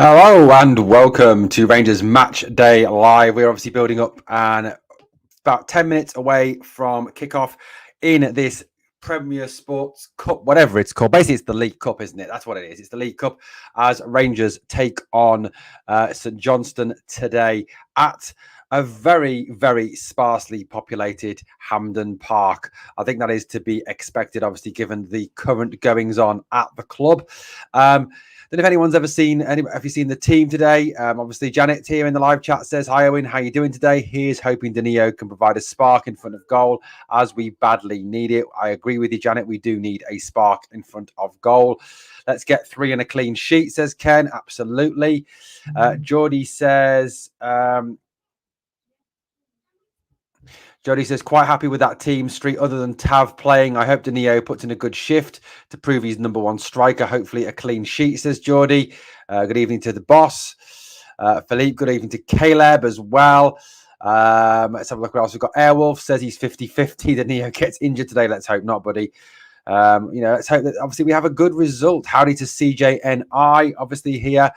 Hello and welcome to Rangers Match Day Live. We're obviously building up and about 10 minutes away from kickoff in this Premier Sports Cup, whatever it's called. Basically, it's the League Cup, isn't it? That's what it is. It's the League Cup as Rangers take on St Johnstone today at a very, very sparsely populated Hampden Park. I think that is to be expected, obviously, given the current goings on at the club. Don't know if anyone's ever seen have you seen the team today? Obviously, Janet here in the live chat says, "Hi Owen, how you doing today?" Here's hoping Danilo can provide a spark in front of goal as we badly need it. I agree with you, Janet. We do need a spark in front of goal. Let's get 3 and a clean sheet, says Ken. Absolutely. Geordie says. Jody says, quite happy with that team. Street, other than Tav playing, I hope Danilo puts in a good shift to prove he's number one striker. Hopefully a clean sheet, says Geordie. Good evening to the boss. Philippe, good evening to Caleb as well. Let's have a look what else we've got. Airwolf says he's 50-50. Danilo gets injured today. Let's hope not, buddy. Let's hope that obviously we have a good result. Howdy to CJNI, obviously here.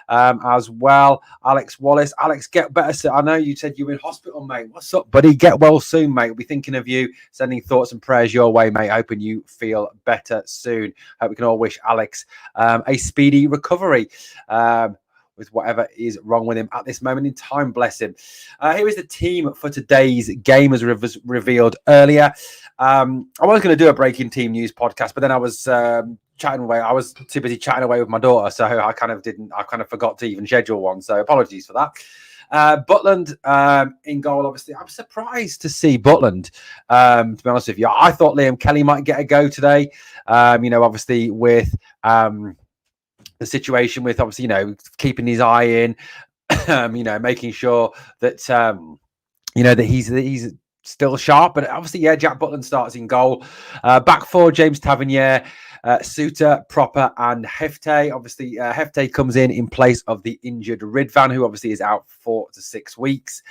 As well. Alex Wallace. Alex, get better. So I know you said you were in hospital, mate. What's up, buddy? Get well soon, mate. We'll be thinking of you, sending thoughts and prayers your way, mate. Hoping you feel better soon. Hope we can all wish Alex a speedy recovery. With whatever is wrong with him at this moment in time. Bless him. Here is the team for today's game as revealed earlier. I was going to do a breaking team news podcast, but then I was chatting away. I was too busy chatting away with my daughter, so I kind of forgot to even schedule one. So apologies for that. Butland in goal, obviously. I'm surprised to see Butland, to be honest with you. I thought Liam Kelly might get a go today. Obviously with the situation with obviously, keeping his eye in, making sure that, that he's still sharp. But obviously, Jack Butland starts in goal. Back four, James Tavernier, Suter, Proper, and Hefte. Obviously, Hefte comes in place of the injured Ridvan, who obviously is out 4 to 6 weeks.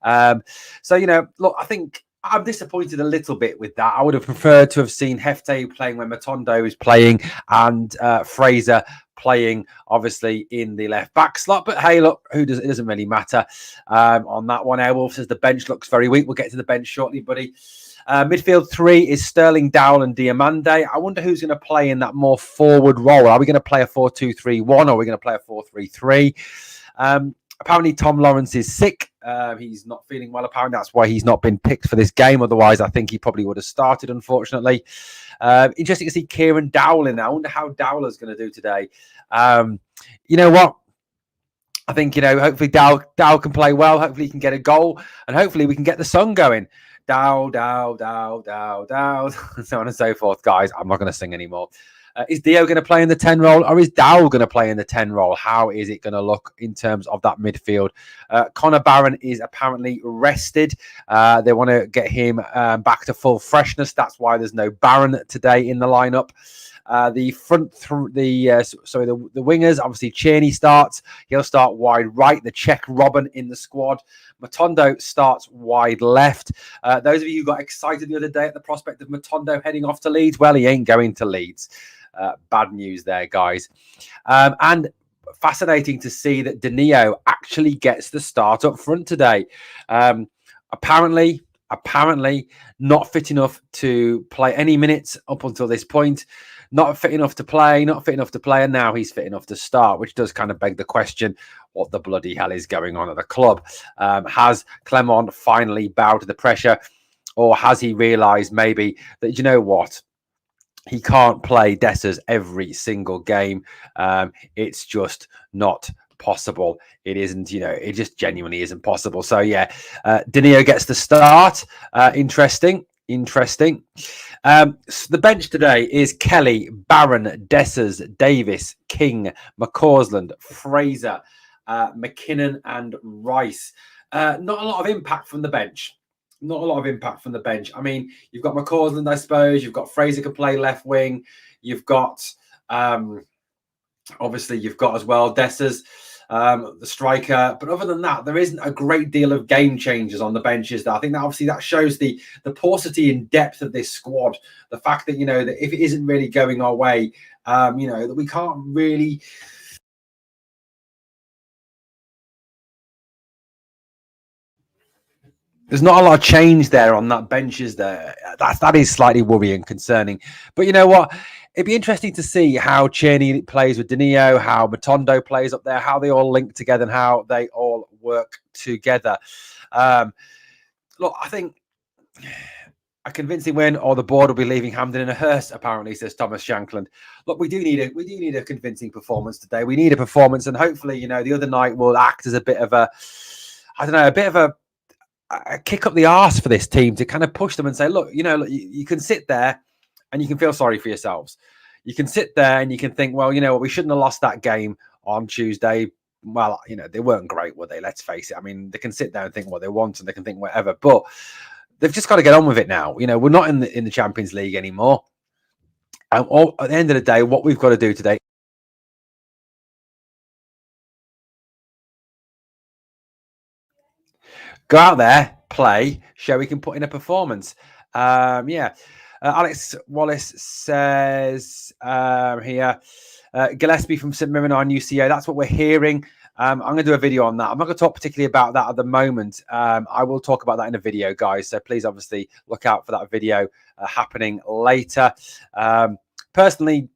Look, I think I'm disappointed a little bit with that. I would have preferred to have seen Hefte playing when Matondo is playing and Fraser playing, obviously, in the left back slot. But hey, look, it doesn't really matter on that one. Airwolf says the bench looks very weak. We'll get to the bench shortly, buddy. Midfield 3 is Sterling, Dowell, and Diamande. I wonder who's going to play in that more forward role. Are we going to play a 4-2-3-1 or are we going to play a 4-3-3? Apparently, Tom Lawrence is sick. He's not feeling well, apparently. That's why he's not been picked for this game. Otherwise, I think he probably would have started, unfortunately. Interesting to see Kieran Dowell in there. I wonder how Dowell is going to do today. You know what? I think, hopefully Dowell can play well. Hopefully he can get a goal. And hopefully we can get the song going. Dow, so on and so forth. Guys, I'm not going to sing anymore. Is Dio going to play in the 10 role or is Dowell going to play in the 10 role? How is it going to look in terms of that midfield? Connor Barron is apparently rested. They want to get him back to full freshness. That's why there's no Barron today in the lineup. The wingers, obviously Cheney starts. He'll start wide right. The Czech Robin in the squad. Matondo starts wide left. Those of you who got excited the other day at the prospect of Matondo heading off to Leeds, well, he ain't going to Leeds. Bad news there, guys. And fascinating to see that Danilo actually gets the start up front today. Apparently not fit enough to play any minutes up until this point. Not fit enough to play, and now he's fit enough to start, which does kind of beg the question, what the bloody hell is going on at the club? Has Clement finally bowed to the pressure, or has he realised maybe that, you know what, he can't play Dessers every single game? It's just not possible. It isn't, it just genuinely isn't possible. So Danilo gets the start. Interesting. So the bench today is Kelly, Barron, Dessers, Davis, King, McCausland, Fraser, McKinnon, and Rice. Not a lot of impact from the bench. I mean, you've got McCausland, I suppose. You've got Fraser can play left wing. You've got, obviously, you've got as well Dessers, the striker. But other than that, there isn't a great deal of game changers on the benches. I think that obviously that shows the paucity and depth of this squad. The fact that, that if it isn't really going our way, that we can't really There's not a lot of change there on that bench, is there? That is slightly worrying, concerning. But you know what? It'd be interesting to see how Tierney plays with Danilo, how Matondo plays up there, how they all link together, and how they all work together. Look, I think a convincing win, or the board will be leaving Hampden in a hearse. Apparently, says Thomas Shankland. Look, we do need a convincing performance today. We need a performance, and hopefully, the other night will act as a bit of a, I don't know, a bit of a kick up the arse for this team to kind of push them and say, look, you can sit there and you can feel sorry for yourselves. You can sit there and you can think, well, what, we shouldn't have lost that game on Tuesday. Well, they weren't great, were they? Let's face it. I mean, they can sit there and think what they want and they can think whatever, but they've just got to get on with it now. We're not in the Champions League anymore. And at the end of the day, what we've got to do today, go out there, play, show we can put in a performance. Alex Wallace says here, Gillespie from St Mirren, our new CEO. That's what we're hearing. I'm going to do a video on that. I'm not going to talk particularly about that at the moment. I will talk about that in a video, guys. So please, obviously, look out for that video happening later. Personal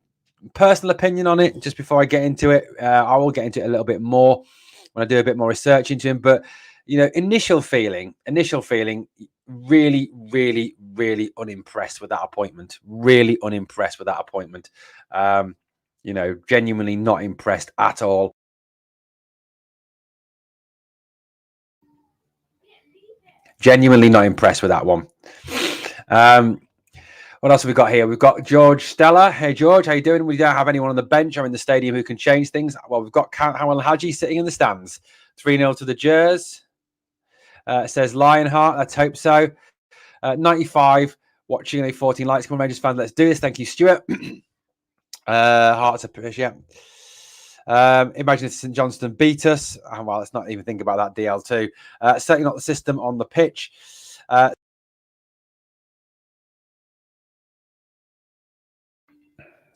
opinion on it, just before I get into it, I will get into it a little bit more when I do a bit more research into him. But initial feeling, really, really, really unimpressed with that appointment. Really unimpressed with that appointment. Genuinely not impressed at all. Genuinely not impressed with that one. What else have we got here? We've got George Stella. Hey, George, how you doing? We don't have anyone on the bench or in the stadium who can change things. Well, we've got Howell Hadji sitting in the stands. 3-0 to the Jers. Says Lionheart. Let's hope so. 95. Watching a 14 likes. Come on, Rangers fans. Let's do this. Thank you, Stuart. Hearts of push, yeah. Imagine if St Johnstone beat us. Well, let's not even think about that DL2. Certainly not the system on the pitch.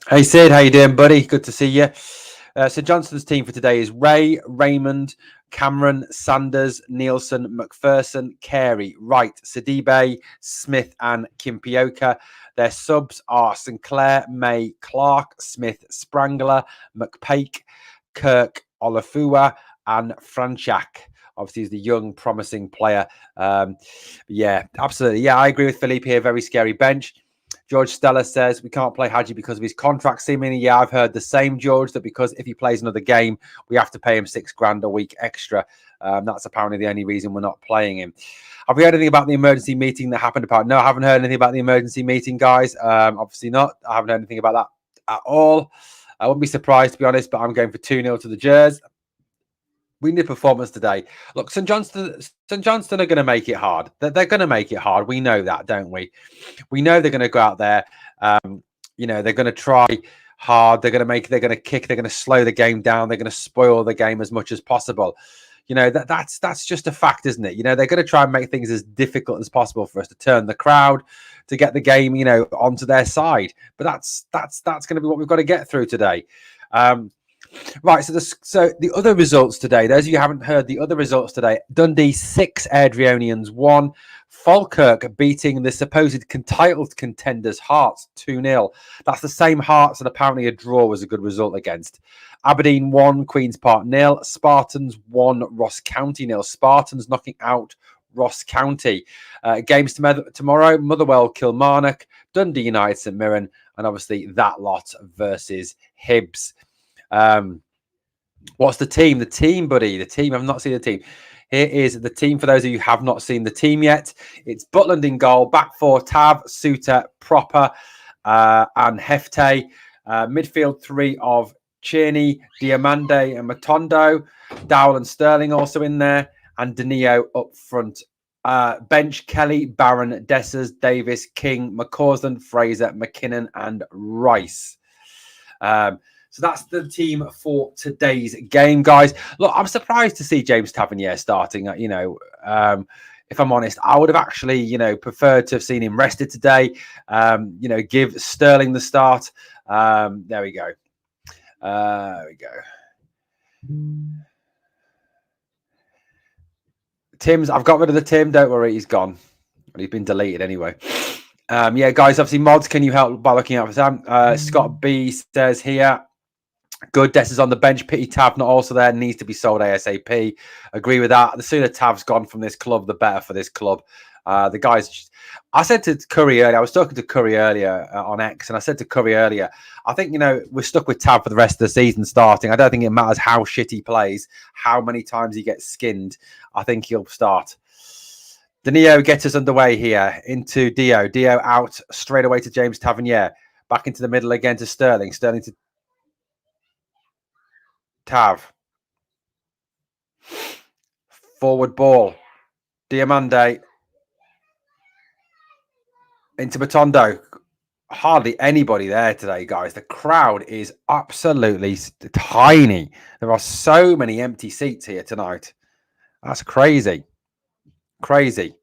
Hey Sid, how you doing, buddy? Good to see you. St Johnston's team for today is Ray, Raymond, Cameron, Sanders, Nielsen, McPherson, Carey, Wright, Sidibe, Smith, and Kimpioka. Their subs are Sinclair, May, Clark, Smith, Sprangler, McPake, Kirk, Olafua, and Franchak. Obviously, he's the young, promising player. Yeah, absolutely. Yeah, I agree with Philippe here. Very scary bench. George Stella says we can't play Hadji because of his contract. Seemingly, yeah, I've heard the same, George, that because if he plays another game, we have to pay him $6,000 a week extra. That's apparently the only reason we're not playing him. Have we heard anything about the emergency meeting that happened about? No, I haven't heard anything about the emergency meeting, guys. Obviously not. I haven't heard anything about that at all. I wouldn't be surprised, to be honest, but I'm going for 2-0 to the Jers. We need a performance today. Look, St Johnstone are going to make it hard. They're going to make it hard. We know that, don't we? We know they're going to go out there. They're going to try hard. They're going to kick. They're going to slow the game down. They're going to spoil the game as much as possible. That's just a fact, isn't it? They're going to try and make things as difficult as possible for us to turn the crowd, to get the game, onto their side. But that's going to be what we've got to get through today. Right, so the other results today, those of you who haven't heard the other results today, Dundee 6, Airdrieonians 1, Falkirk beating the supposed title contenders Hearts 2-0. That's the same Hearts that apparently a draw was a good result against. Aberdeen 1, Queen's Park 0, Spartans 1, Ross County 0. Spartans knocking out Ross County. Games tomorrow, Motherwell, Kilmarnock, Dundee United, St Mirren, and obviously that lot versus Hibs. What's the team? The team, buddy. The team. I've not seen the team. Here is the team for those of you who have not seen the team yet. It's Butland in goal, back four, Tav, Suter, Proper, and Hefte. Midfield three of Tierney, Diamande, and Matondo. Dowell and Sterling also in there, and Danilo up front. Bench, Kelly, Barron, Dessers, Davis, King, McCausland, Fraser, McKinnon, and Rice. So that's the team for today's game, guys. Look, I'm surprised to see James Tavernier starting. If I'm honest, I would have actually, preferred to have seen him rested today. Give Sterling the start. There we go. Tim's, I've got rid of the Tim. Don't worry, he's gone. He's been deleted anyway. Yeah, guys, obviously, mods, can you help by looking out for Sam? Scott B says here, good, Des is on the bench. Pity Tav not also there. Needs to be sold ASAP. Agree with that. The sooner Tav's gone from this club, the better for this club. The guys, I said to Curry earlier, I was talking to Curry earlier on X, and I said to Curry earlier, I think, we're stuck with Tav for the rest of the season starting. I don't think it matters how shit he plays, how many times he gets skinned. I think he'll start. Danilo gets us underway here into Dio. Dio out straight away to James Tavernier. Back into the middle again to Sterling. Sterling to Tav. Forward ball. Diamande. Into Matondo. Hardly anybody there today, guys. The crowd is absolutely tiny. There are so many empty seats here tonight. That's crazy. Crazy,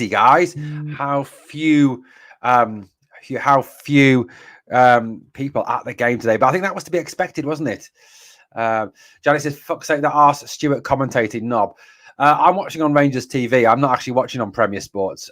guys. How few people at the game today. But I think that was to be expected, wasn't it? Johnny says, fuck's sake, that arse Stuart commentating knob. I'm watching on Rangers TV. I'm not actually watching on Premier Sports.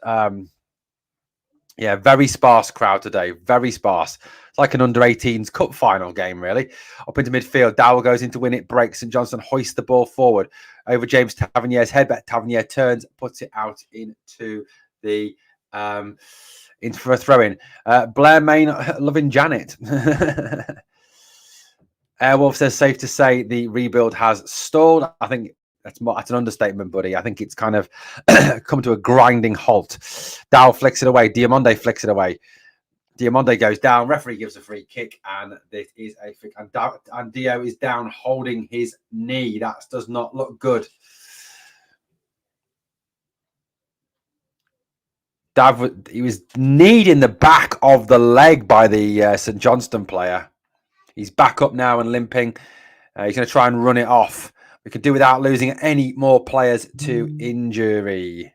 Yeah, very sparse crowd today. Very sparse. It's like an under-18s cup final game, really. Up into midfield. Dowell goes in to win it. Breaks. St Johnstone hoists the ball forward over James Tavernier's head. But Tavernier turns, puts it out into the for a throw-in. Blair Main loving Janet. Airwolf says, safe to say the rebuild has stalled. I think that's an understatement, buddy. I think it's kind of come to a grinding halt. Dow flicks it away. Diamande flicks it away. Diamande goes down. Referee gives a free kick, and this is a free. And Dio is down, holding his knee. That does not look good. He was kneed in the back of the leg by the St Johnstone player. He's back up now and limping. He's going to try and run it off. We could do without losing any more players to injury.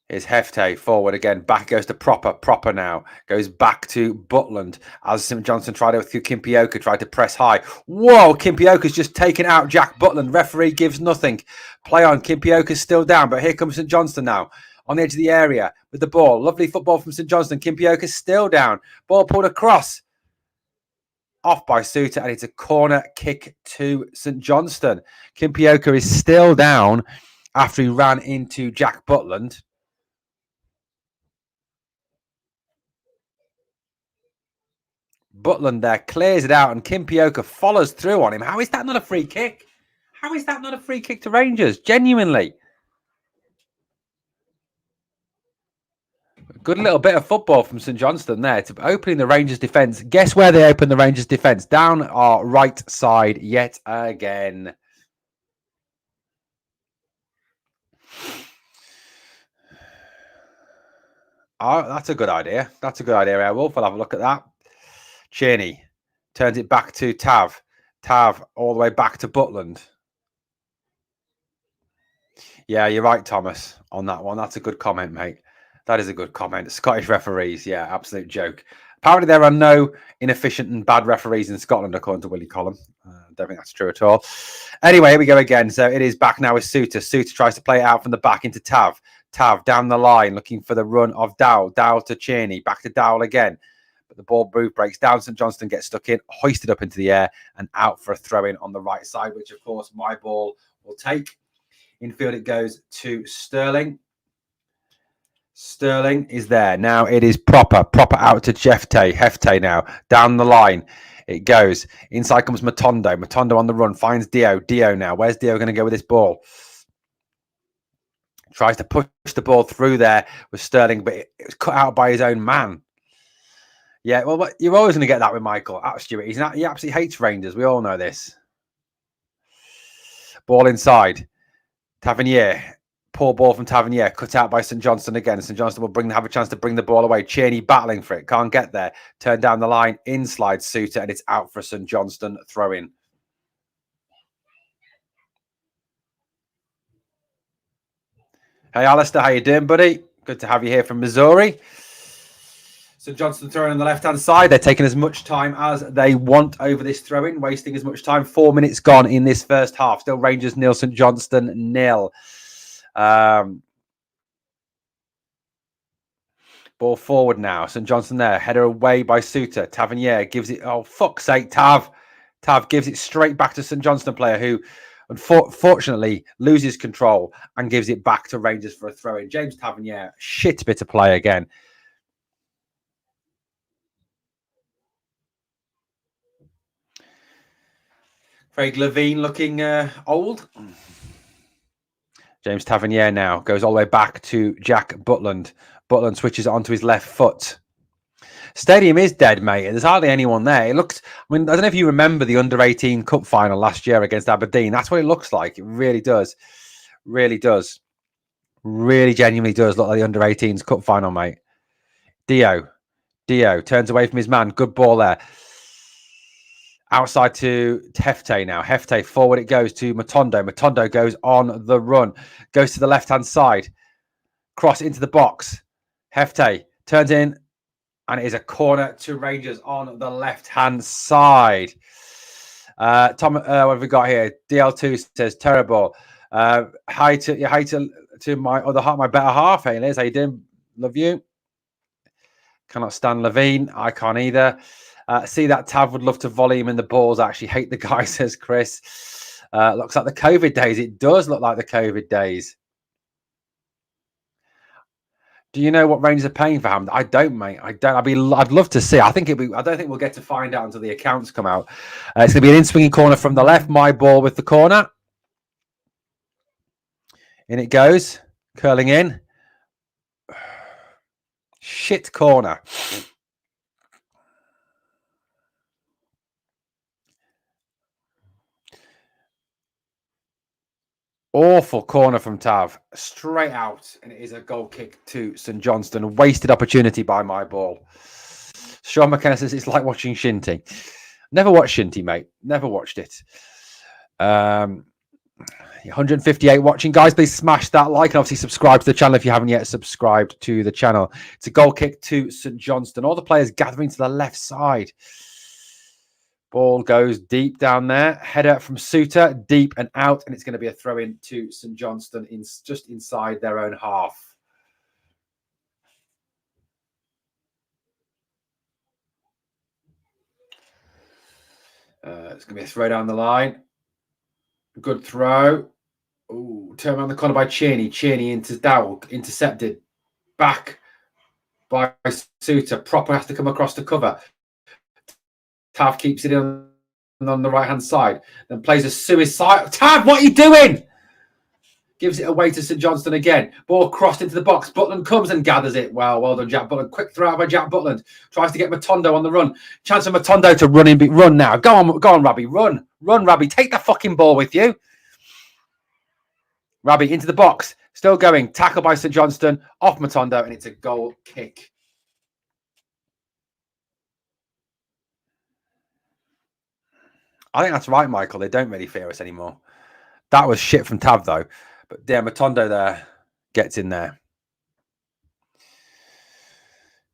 Here's Hefte forward again. Back goes to Proper now. Goes back to Butland. As St Johnstone tried it through Kimpioka, tried to press high. Whoa, Kimpioka's just taken out Jack Butland. Referee gives nothing. Play on. Kimpioka's still down, but here comes St Johnstone now. On the edge of the area with the ball. Lovely football from St Johnstone. Kimpioka's still down. Ball pulled across. Off by Suter, and it's a corner kick to St Johnstone. Kimpioka is still down after he ran into Jack Butland. Butland there clears it out, and Kimpioka follows through on him. How is that not a free kick? How is that not a free kick to Rangers? Genuinely. Good little bit of football from St Johnstone there to opening the Rangers defence. Guess where they open the Rangers defence? Down our right side yet again. Oh, that's a good idea. That's a good idea, Airwolf. We'll have a look at that. Cheney turns it back to Tav. Tav all the way back to Butland. Yeah, you're right, Thomas, on that one. That's a good comment, mate. That is a good comment. Scottish referees, yeah, absolute joke. Apparently, there are no inefficient and bad referees in Scotland, according to Willie Collum. Don't think that's true at all. Anyway, here we go again. So it is back now with Suter. Suter tries to play it out from the back into Tav. Tav down the line, looking for the run of Dowell. Dowell to Cheney. Back to Dowell again. But the ball move breaks down. St Johnstone gets stuck in, hoisted up into the air, and out for a throw-in on the right side, which, of course, my ball will take. Infield it goes to Sterling. Sterling is there. Now it is proper out to Hefte now. Down the line it goes. Inside comes Matondo. Matondo on the run. Finds Dio. Dio now. Where's Dio going to go with this ball? Tries to push the ball through there with Sterling, but it was cut out by his own man. Yeah, well, you're always going to get that with Michael Stuart. He absolutely hates Rangers. We all know this. Ball inside. Tavernier. Poor ball from Tavernier, cut out by St Johnstone again. St Johnstone will have a chance to bring the ball away. Cheney battling for it, can't get there. Turn down the line, in slides Suter, and it's out for a St Johnstone throw-in. Hey, Alistair, how you doing, buddy? Good to have you here from Missouri. St Johnstone throwing on the left-hand side. They're taking as much time as they want over this throw-in, wasting as much time. 4 minutes gone in this first half. Still Rangers nil, St Johnstone nil. Ball forward now. St Johnstone there. Header away by Suter. Tavernier gives it. Oh, fuck's sake, Tav. Tav gives it straight back to St Johnstone player who, unfortunately, loses control and gives it back to Rangers for a throw-in. James Tavernier, shit bit of play again. Craig Levine looking old. James Tavernier now goes all the way back to Jack Butland. Butland switches it onto his left foot. Stadium is dead, mate. There's hardly anyone there. It looks, I mean, I don't know if you remember the under-18 cup final last year against Aberdeen. That's what it looks like. It really does. Really does. Really genuinely does look like the under-18s cup final, mate. Dio turns away from his man. Good ball there. Outside to Hefte now. Hefte forward it goes to Matondo. Matondo goes on the run. Goes to the left-hand side. Cross into the box. Hefte turns in. And it is a corner to Rangers on the left-hand side. Tom, what have we got here? DL2 says, terrible. Hi to my other half, my better half. Hey, Liz, how you doing? Love you. Cannot stand Levine. I can't either. See that Tav would love to volley him in the balls. I actually hate the guy, says Chris. Looks like the COVID days. It does look like the COVID days. Do you know what Rangers are paying for Hampden? I don't, mate. I don't. I'd love to see. I don't think we'll get to find out until the accounts come out. It's going to be an in-swinging corner from the left. My ball with the corner. In it goes. Curling in. Shit corner. Awful corner from Tav. Straight out. And it is a goal kick to St Johnstone. A wasted opportunity by my ball. Sean McKenna says it's like watching Shinty. Never watched Shinty, mate. Never watched it. 158 watching. Guys, please smash that like and obviously subscribe to the channel if you haven't yet subscribed to the channel. It's a goal kick to St Johnstone. All the players gathering to the left side. Ball goes deep down there. Header from Suter, deep and out. And it's going to be a throw-in to St Johnstone just inside their own half. It's going to be a throw down the line. Good throw. Ooh, turn around the corner by Cheney. Cheney into Dowell. Intercepted. Back by Suter. Proper has to come across the cover. Tav keeps it in on the right-hand side. Then plays a suicide. Tav, what are you doing? Gives it away to St Johnstone again. Ball crossed into the box. Butland comes and gathers it. Well done, Jack Butland. Quick throw out by Jack Butland. Tries to get Matondo on the run. Chance for Matondo to run now. Go on, Rabbi. Run, Rabbi. Take the fucking ball with you. Rabbi into the box. Still going. Tackle by St Johnstone. Off Matondo, and it's a goal kick. I think that's right, Michael. They don't really fear us anymore. That was shit from Tav, though. But yeah, Matondo there gets in there.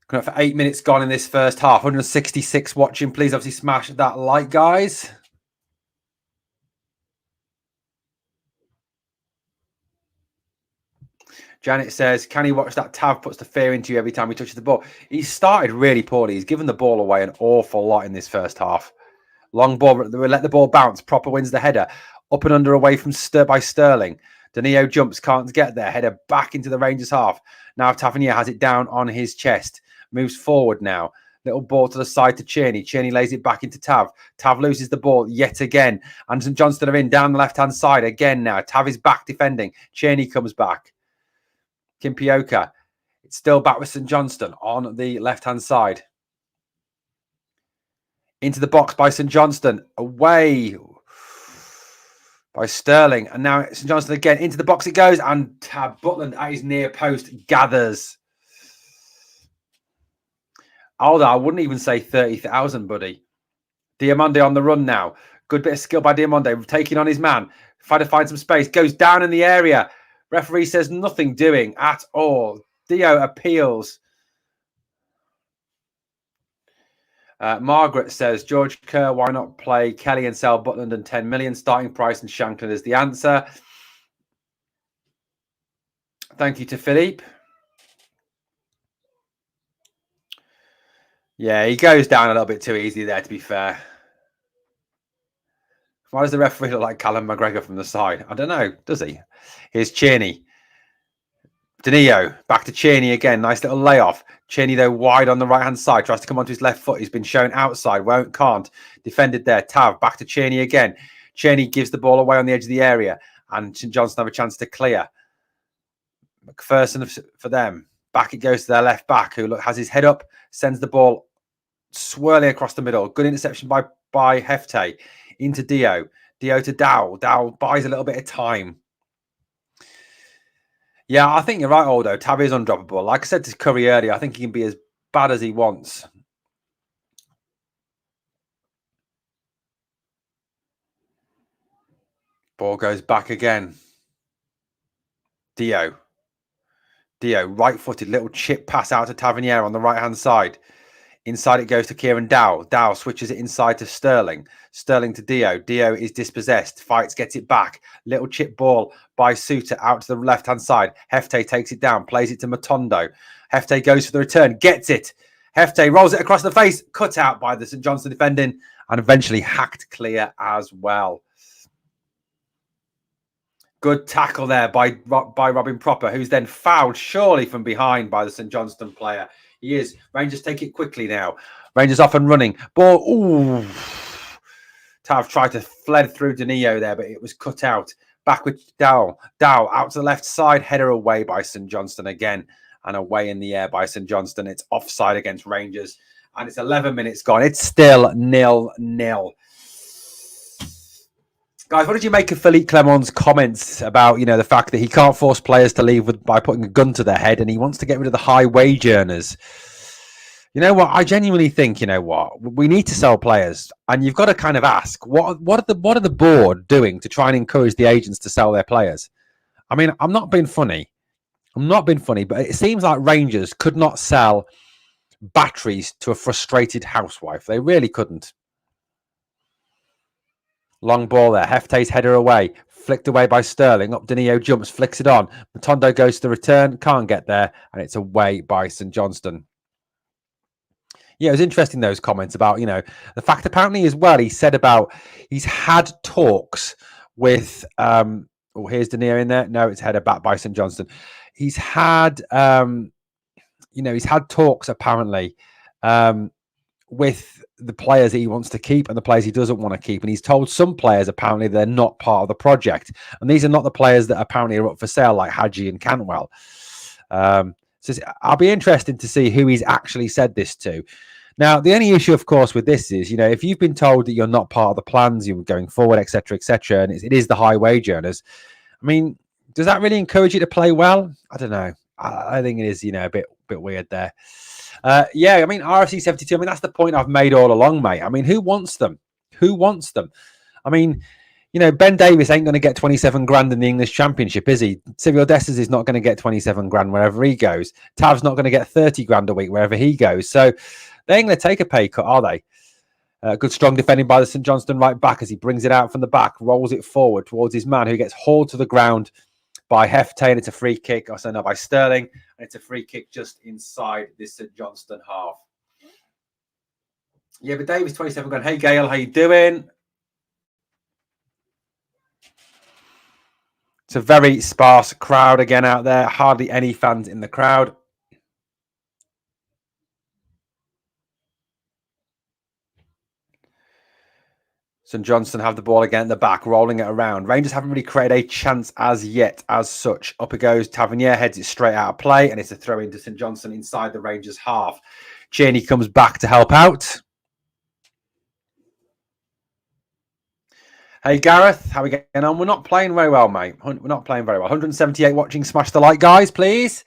Coming up for 8 minutes gone in this first half. 166 watching. Please obviously smash that like, guys. Janet says, can he watch that? Tav puts the fear into you every time he touches the ball. He started really poorly. He's given the ball away an awful lot in this first half. Long ball, let the ball bounce. Proper wins the header. Up and under away from by Sterling. Danilo jumps, can't get there. Header back into the Rangers half. Now Tavernier has it down on his chest. Moves forward now. Little ball to the side to Cheney. Cheney lays it back into Tav. Tav loses the ball yet again. And St Johnstone are in down the left-hand side again now. Tav is back defending. Cheney comes back. Kimpioka. It's still back with St Johnstone on the left-hand side. Into the box by St Johnstone. Away by Sterling. And now St Johnstone again. Into the box it goes. And Tab Butland at his near post gathers. Although I wouldn't even say 30,000, buddy. Diamande on the run now. Good bit of skill by Diamande. Taking on his man. Trying to find some space. Goes down in the area. Referee says nothing doing at all. Dio appeals. Margaret says, George Kerr, why not play Kelly and sell Butland and 10 million starting price and Shankland is the answer. Thank you to Philippe. Yeah, he goes down a little bit too easy there, to be fair. Why does the referee look like Callum McGregor from the side? I don't know, does he? Here's Cheney. Danilo, back to Cheney again. Nice little layoff. Cheney, though, wide on the right-hand side. Tries to come onto his left foot. He's been shown outside. Can't. Defended there. Tav, back to Cheney again. Cheney gives the ball away on the edge of the area. And St Johnstone have a chance to clear. McPherson for them. Back it goes to their left back, who has his head up, sends the ball swirling across the middle. Good interception by Hefte. Into Dio. Dio to Dow. Dow buys a little bit of time. Yeah, I think you're right, Aldo. Tav is undroppable. Like I said to Curry earlier, I think he can be as bad as he wants. Ball goes back again. Dio, right-footed, little chip pass out to Tavernier on the right-hand side. Inside it goes to Kieran Dow. Dow switches it inside to Sterling. Sterling to Dio. Dio is dispossessed. Fights, gets it back. Little chip ball by Suter out to the left-hand side. Hefte takes it down, plays it to Matondo. Hefte goes for the return, gets it. Hefte rolls it across the face, cut out by the St Johnstone defending, and eventually hacked clear as well. Good tackle there by Robin Proper, who's then fouled surely from behind by the St Johnstone player. He is. Rangers take it quickly now. Rangers off and running. Ball. Ooh. Tav tried to fled through Danilo there, but it was cut out. Back with Dow. Dow out to the left side. Header away by St Johnstone again. And away in the air by St Johnstone. It's offside against Rangers. And it's 11 minutes gone. It's still 0-0. Guys, what did you make of Philippe Clement's comments about, the fact that he can't force players to leave by putting a gun to their head and he wants to get rid of the high wage earners? You know what? I genuinely think, we need to sell players, and you've got to kind of ask, what are the board doing to try and encourage the agents to sell their players? I mean, I'm not being funny, but it seems like Rangers could not sell batteries to a frustrated housewife. They really couldn't. Long ball there. Hefte's header away. Flicked away by Sterling. Up Danilo jumps, flicks it on. Matondo goes to the return. Can't get there. And it's away by St Johnstone. Yeah, it was interesting, those comments about, the fact apparently as well, he said about he's had talks with, here's Danilo in there. No, it's header back by St Johnstone. He's had, he's had talks apparently with the players that he wants to keep and the players he doesn't want to keep. And he's told some players apparently they're not part of the project. And these are not the players that apparently are up for sale, like Hadji and Cantwell. So I'll be interested to see who he's actually said this to. Now, the only issue, of course, with this is, if you've been told that you're not part of the plans, you're going forward, etc., and it is the high wage earners. I mean, does that really encourage you to play well? I don't know. I think it is, a bit weird there. Yeah, I mean, RFC 72, that's the point I've made all along, mate. I mean, who wants them? I mean, Ben Davies ain't going to get 27 grand in the English Championship, is he? Cyril Dessers is not going to get 27 grand wherever he goes. Tav's not going to get 30 grand a week wherever he goes. So they ain't going to take a pay cut, are they? Good strong defending by the St Johnstone right back as he brings it out from the back, rolls it forward towards his man, who gets hauled to the ground by Hefte, and it's a free kick. By Sterling, and it's a free kick just inside this St Johnstone half. Yeah, but Davies 27 grand. Hey Gail, how you doing? It's a very sparse crowd again out there. Hardly any fans in the crowd. St Johnstone have the ball again at the back, rolling it around. Rangers haven't really created a chance as yet, as such. Up it goes. Tavernier heads it straight out of play, and it's a throw into St Johnstone inside the Rangers half. Cheney comes back to help out. Hey, Gareth, how are we getting on? We're not playing very well, mate. We're not playing very well. 178 watching. Smash the like, guys, please.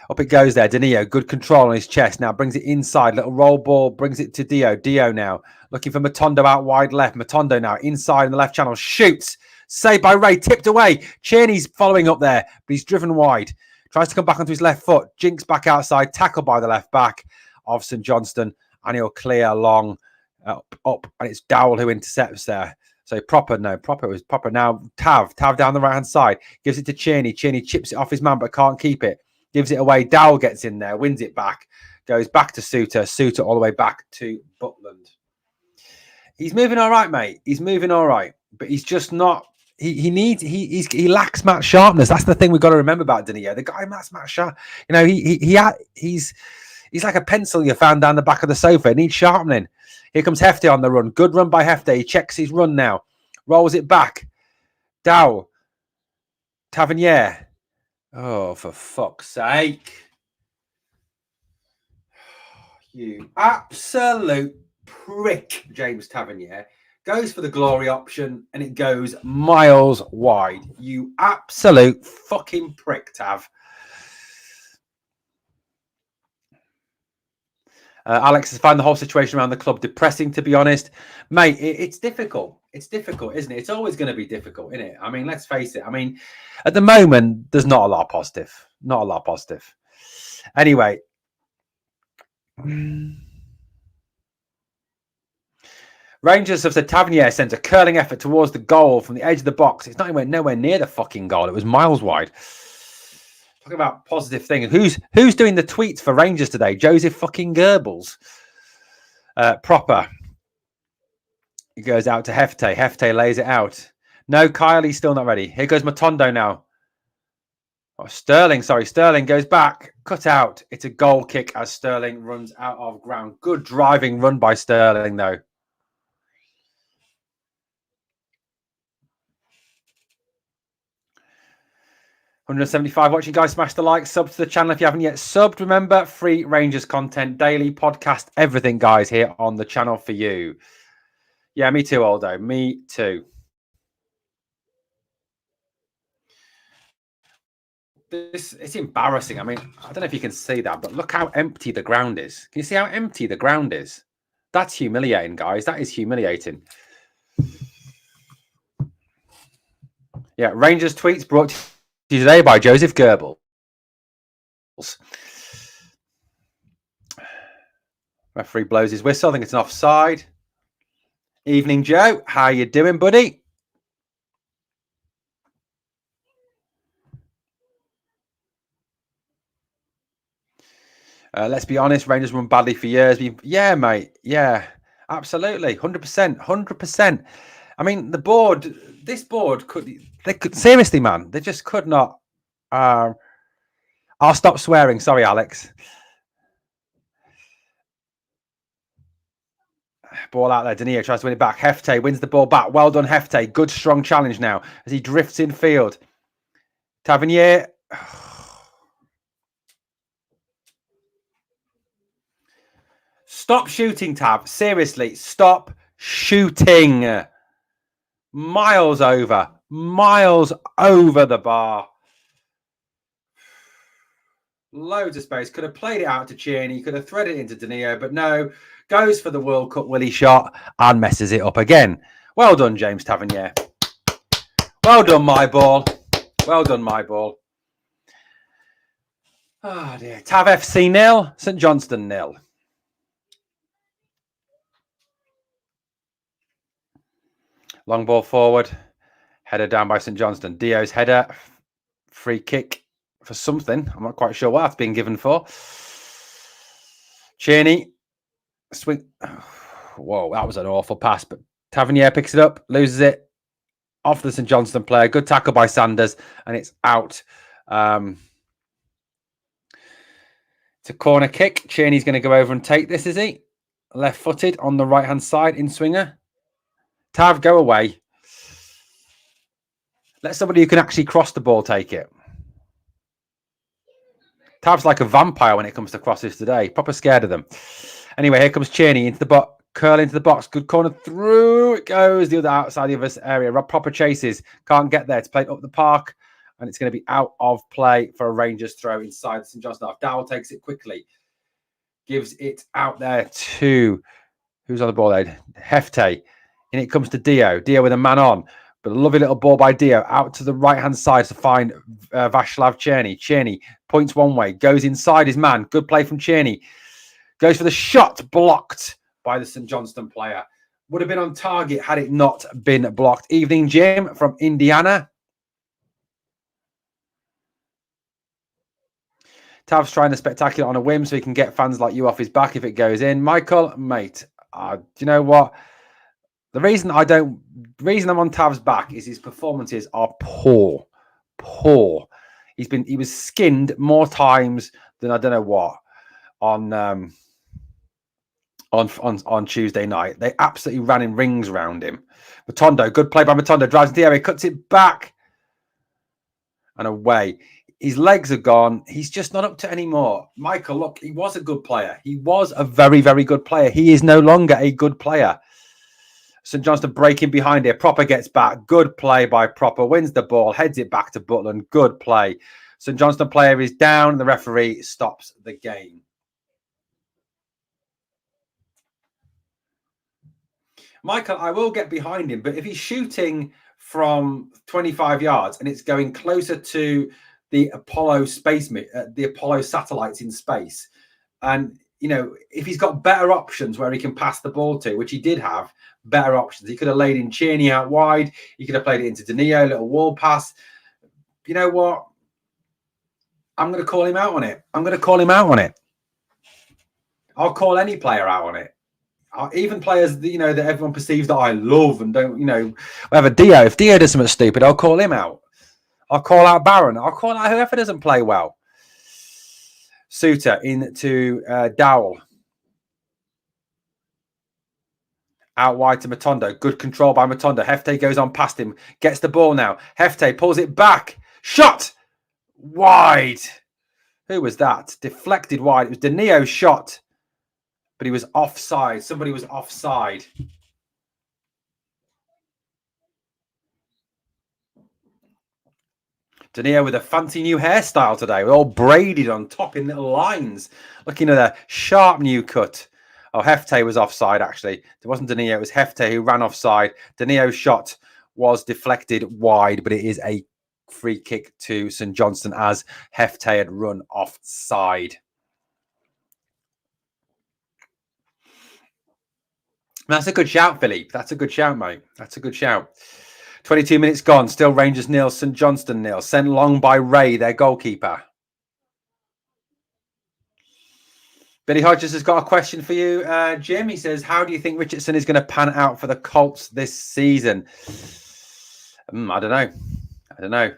Up it goes there. Danilo, good control on his chest. Now brings it inside. Little roll ball. Brings it to Dio. Dio now looking for Matondo out wide left. Matondo now inside in the left channel. Shoots. Saved by Ray. Tipped away. Cheney's following up there, but he's driven wide. Tries to come back onto his left foot. Jinks back outside. Tackled by the left back of St Johnstone. and he'll clear long up, and it's Dowell who intercepts there. So Proper was Proper now. Tav down the right hand side gives it to Cheney. Cheney chips it off his man but can't keep it. Gives it away. Dowell gets in there, wins it back, goes back to Suter. Suter all the way back to Butland. He's moving all right, mate. He's moving all right, but he's just not. He lacks match sharpness. That's the thing we've got to remember about Dinio. The guy match sharp. You know, he's like a pencil you found down the back of the sofa. It needs sharpening. Here comes Hefty on the run. Good run by Hefty. He checks his run now. Rolls it back. Dow. Tavernier. Oh, for fuck's sake. You absolute prick, James Tavernier. Goes for the glory option and it goes miles wide. You absolute fucking prick, Tav. Alex has found the whole situation around the club depressing, to be honest. Mate, it's difficult. It's difficult, isn't it? It's always going to be difficult, isn't it? I mean, let's face it. I mean, at the moment, there's not a lot positive. Not a lot positive. Anyway. Rangers have said Tavernier sent a curling effort towards the goal from the edge of the box. It's not even nowhere near the fucking goal. It was miles wide. Talking about positive things. Who's doing the tweets for Rangers today? Joseph fucking Goebbels. Proper. He goes out to Hefte. Hefte lays it out. No, Kylie's still not ready. Here goes Matondo now. Oh, Sterling goes back. Cut out. It's a goal kick as Sterling runs out of ground. Good driving run by Sterling, though. $175 watching, guys. Smash the like, sub to the channel if you haven't yet subbed. Remember, free Rangers content, daily podcast, everything, guys, here on the channel for you. Yeah, me too, Aldo. Me too. It's embarrassing. I mean, I don't know if you can see that, but look how empty the ground is. Can you see how empty the ground is? That's humiliating, guys. That is humiliating. Yeah, Rangers tweets brought to you today by Joseph Goebbels. Referee blows his whistle. I think it's an offside. Evening, Joe. How you doing, buddy? Let's be honest, Rangers run badly for years. Yeah, mate. Yeah, absolutely. 100%. 100%. I mean, this board could seriously, man, they just could not. I'll stop swearing. Sorry, Alex. Ball out there. Danilo tries to win it back. Hefte wins the ball back. Well done, Hefte. Good, strong challenge now as he drifts in field. Tavernier. Stop shooting, Tav. Seriously, stop shooting. Miles over the bar. Loads of space. Could have played it out to Cheney. Could have threaded it into Danilo, but no. Goes for the World Cup Willie shot and messes it up again. Well done, James Tavernier. Well done, my ball. Well done, my ball. Oh, dear. Tav FC 0, St Johnstone 0. Long ball forward. Header down by St Johnstone. Dio's header. Free kick for something. I'm not quite sure what that's been given for. Cheney. Swing. Whoa, that was an awful pass. But Tavernier picks it up, loses it. Off the St Johnstone player. Good tackle by Sanders. And it's out. It's a corner kick. Cheney's going to go over and take this, is he? Left-footed on the right-hand side in swinger. Tav, go away. Let somebody who can actually cross the ball take it. Tav's like a vampire when it comes to crosses today. Proper scared of them. Anyway, here comes Cheney into the box. Curl into the box. Good corner. Through it goes. The other outside the other area. Proper chases. Can't get there. It's played up the park. And it's going to be out of play for a Rangers throw inside the St Johnstone. Dowell takes it quickly. Gives it out there to... Who's on the ball there? Hefte. And it comes to Dio. Dio with a man on. But a lovely little ball by Dio. Out to the right-hand side to find Václav Černý. Černý points one way. Goes inside his man. Good play from Černý. Goes for the shot, blocked by the St Johnstone player. Would have been on target had it not been blocked. Evening, Jim from Indiana. Tav's trying the spectacular on a whim so he can get fans like you off his back if it goes in. Michael, mate, do you know what? The reason I'm on Tav's back is his performances are poor. Poor. He was skinned more times than I don't know what on Tuesday night. They absolutely ran in rings around him. Matondo, good play by Matondo, drives into the area, cuts it back and away. His legs are gone. He's just not up to anymore. Michael, look, he was a good player. He was a very, very good player. He is no longer a good player. St Johnstone breaking behind here. Proper gets back. Good play by Proper. Wins the ball. Heads it back to Butland. Good play. St Johnstone player is down. The referee stops the game. Michael, I will get behind him, but if he's shooting from 25 yards and it's going closer to the Apollo the Apollo satellites in space, and if he's got better options where he can pass the ball to, which he did have better options, he could have laid in Tierney out wide, he could have played it into Danilo, little wall pass. You know what? I'm going to call him out on it. I'll call any player out on it. Even players that everyone perceives that I love and don't, whatever. Dio, if Dio does something stupid, I'll call him out. I'll call out Barron. I'll call out whoever doesn't play well. Suter into Dowell. Out wide to Matondo. Good control by Matondo. Hefte goes on past him. Gets the ball now. Hefte pulls it back. Shot! Wide. Who was that? Deflected wide. It was Danio's shot. But he was offside. Somebody was offside. Danilo with a fancy new hairstyle today. We're all braided on top in little lines. Looking at a sharp new cut. Oh, Hefte was offside, actually. It wasn't Danilo. It was Hefte who ran offside. Danilo's shot was deflected wide, but it is a free kick to St Johnstone as Hefte had run offside. That's a good shout, Philippe. That's a good shout, mate. That's a good shout. 22 minutes gone. Still Rangers nil, St Johnstone nil. Sent long by Ray, their goalkeeper. Billy Hodges has got a question for you, Jim. He says, how do you think Richardson is going to pan out for the Colts this season? I don't know.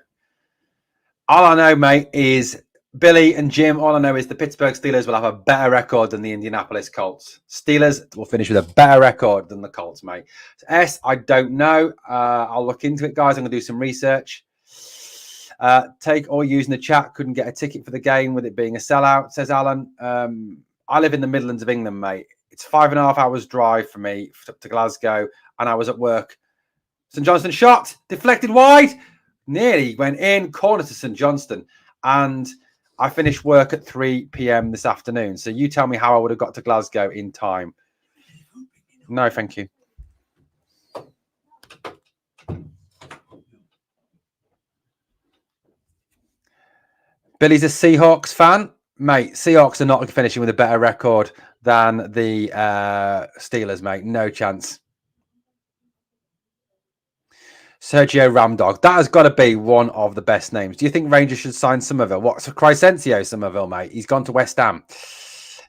All I know, mate, is Billy and Jim, all I know is the Pittsburgh Steelers will have a better record than the Indianapolis Colts. Steelers will finish with a better record than the Colts, mate. S, I don't know. I'll look into it, guys. I'm going to do some research. Take or use in the chat. Couldn't get a ticket for the game with it being a sellout, says Alan. I live in the Midlands of England, mate. It's 5.5 hours drive for me to Glasgow, and I was at work. St Johnstone shot, deflected wide, nearly went in, corner to St Johnstone, and I finished work at 3 p.m. this afternoon. So you tell me how I would have got to Glasgow in time. No, thank you. Billy's a Seahawks fan. Mate, Seahawks are not finishing with a better record than the Steelers, mate. No chance. Sergio Ramdog. That has got to be one of the best names. Do you think Rangers should sign Somerville? What's Crescencio Somerville, mate? He's gone to West Ham.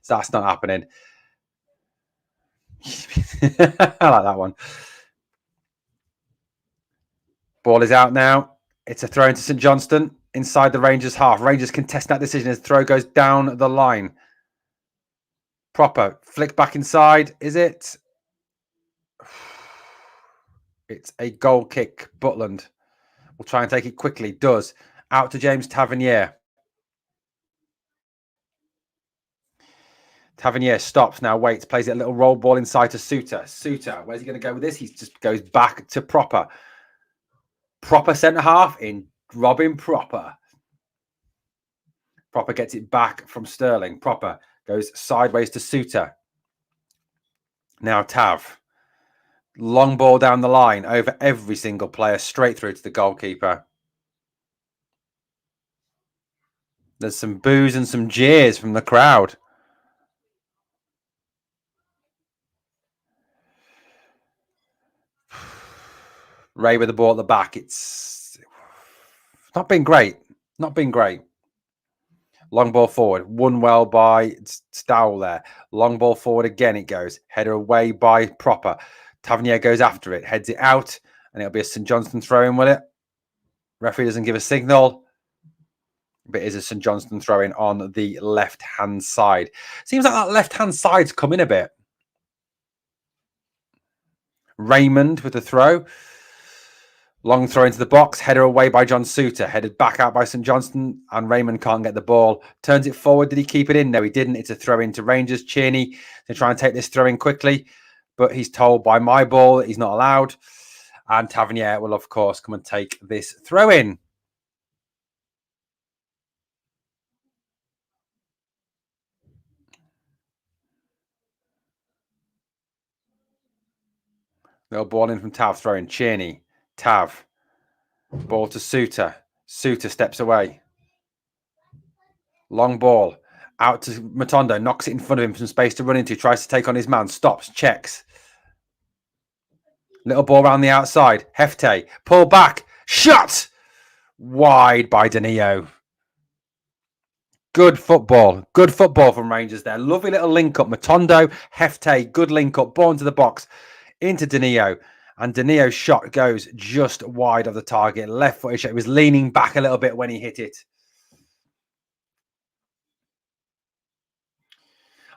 So that's not happening. I like that one. Ball is out now. It's a throw into St Johnstone inside the Rangers half. Rangers contest that decision as the throw goes down the line. Proper flick back inside. Is it? It's a goal kick. Butland will try and take it quickly. Does. Out to James Tavernier. Tavernier stops now, waits, plays it a little roll ball inside to Suter. Suter, where's he going to go with this? He just goes back to Proper. Proper centre half in Robin Proper. Proper gets it back from Sterling. Proper goes sideways to Suter. Now Tav. Long ball down the line over every single player, straight through to the goalkeeper. There's some boos and some jeers from the crowd. Ray with the ball at the back. It's not been great. Not been great. Long ball forward. Won well by Stowell there. Long ball forward again. It goes. Header away by Proper. Tavernier goes after it. Heads it out. And it'll be a St Johnstone throw in, will it? Referee doesn't give a signal. But it is a St Johnstone throw in on the left-hand side. Seems like that left-hand side's come in a bit. Raymond with the throw. Long throw into the box. Header away by John Suter. Headed back out by St Johnstone. And Raymond can't get the ball. Turns it forward. Did he keep it in? No, he didn't. It's a throw into Rangers. Tierney to try and take this throw in quickly. But he's told by my ball that he's not allowed. And Tavernier will, of course, come and take this throw in. Little ball in from Tav, throwing Tierney. Tav. Ball to Suter. Suter steps away. Long ball. Out to Matondo. Knocks it in front of him. Some space to run into. Tries to take on his man. Stops. Checks. Little ball around the outside. Hefte. Pull back. Shot! Wide by Danilo. Good football. Good football from Rangers there. Lovely little link up. Matondo. Hefte. Good link up. Ball into the box. Into Danilo. And Danilo's shot goes just wide of the target. Left footed shot. He was leaning back a little bit when he hit it.